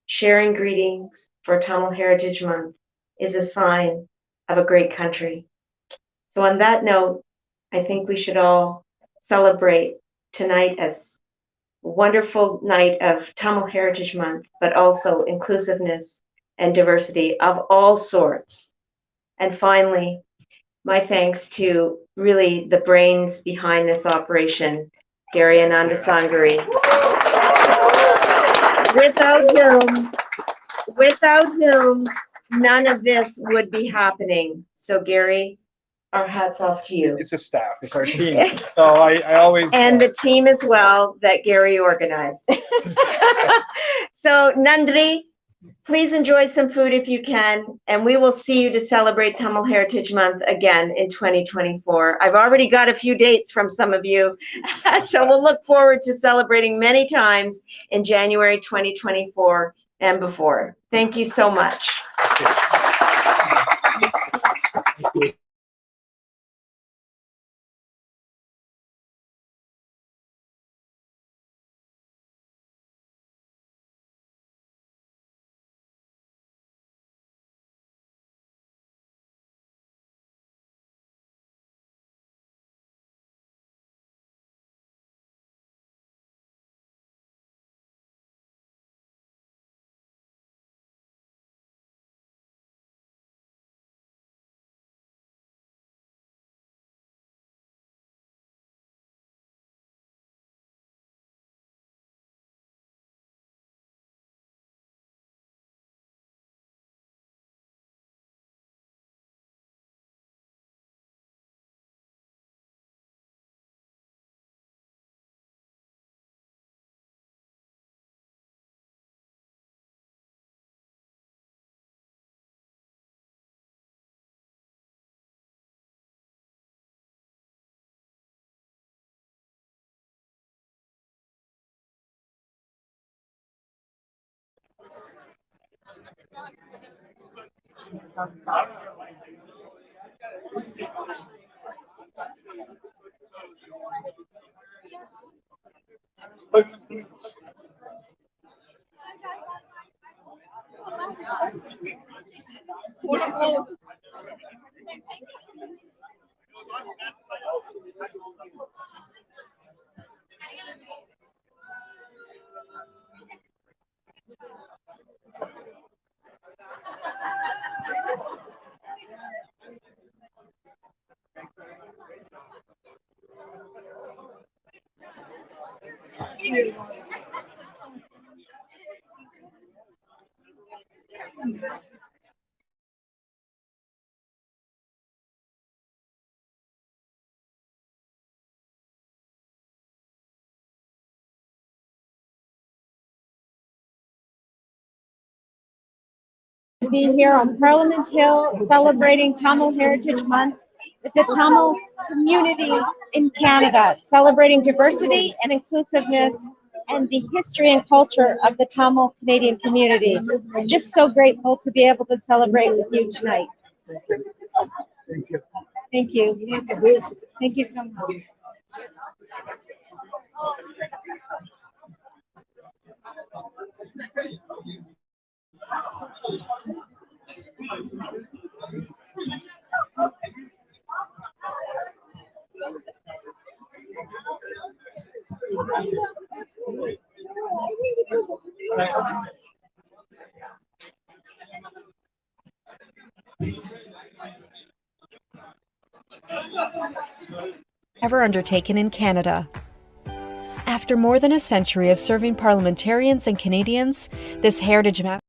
sharing greetings for Tamil Heritage Month is a sign of a great country. So on that note, I think we should all celebrate tonight as a wonderful night of Tamil Heritage Month, but also inclusiveness and diversity of all sorts. And finally, my thanks to really the brains behind this operation, Gary Anandasangaree. Without whom, none of this would be happening. So Gary, our hats off to you. It's a staff, it's our team. So I always. And the team as well that Gary organized. So Nandri, please enjoy some food if you can, and we will see you to celebrate Tamil Heritage Month again in 2024. I've already got a few dates from some of you, so we'll look forward to celebrating many times in January 2024 and before. Thank you so much. Be here on Parliament Hill celebrating Tamil Heritage Month with the Tamil community in Canada, celebrating diversity and inclusiveness and the history and culture of the Tamil Canadian community. I'm just so grateful to be able to celebrate with you tonight. Thank you. Thank you. Thank you so much. Ever undertaken in Canada. After more than a century of serving parliamentarians and Canadians, this Heritage Map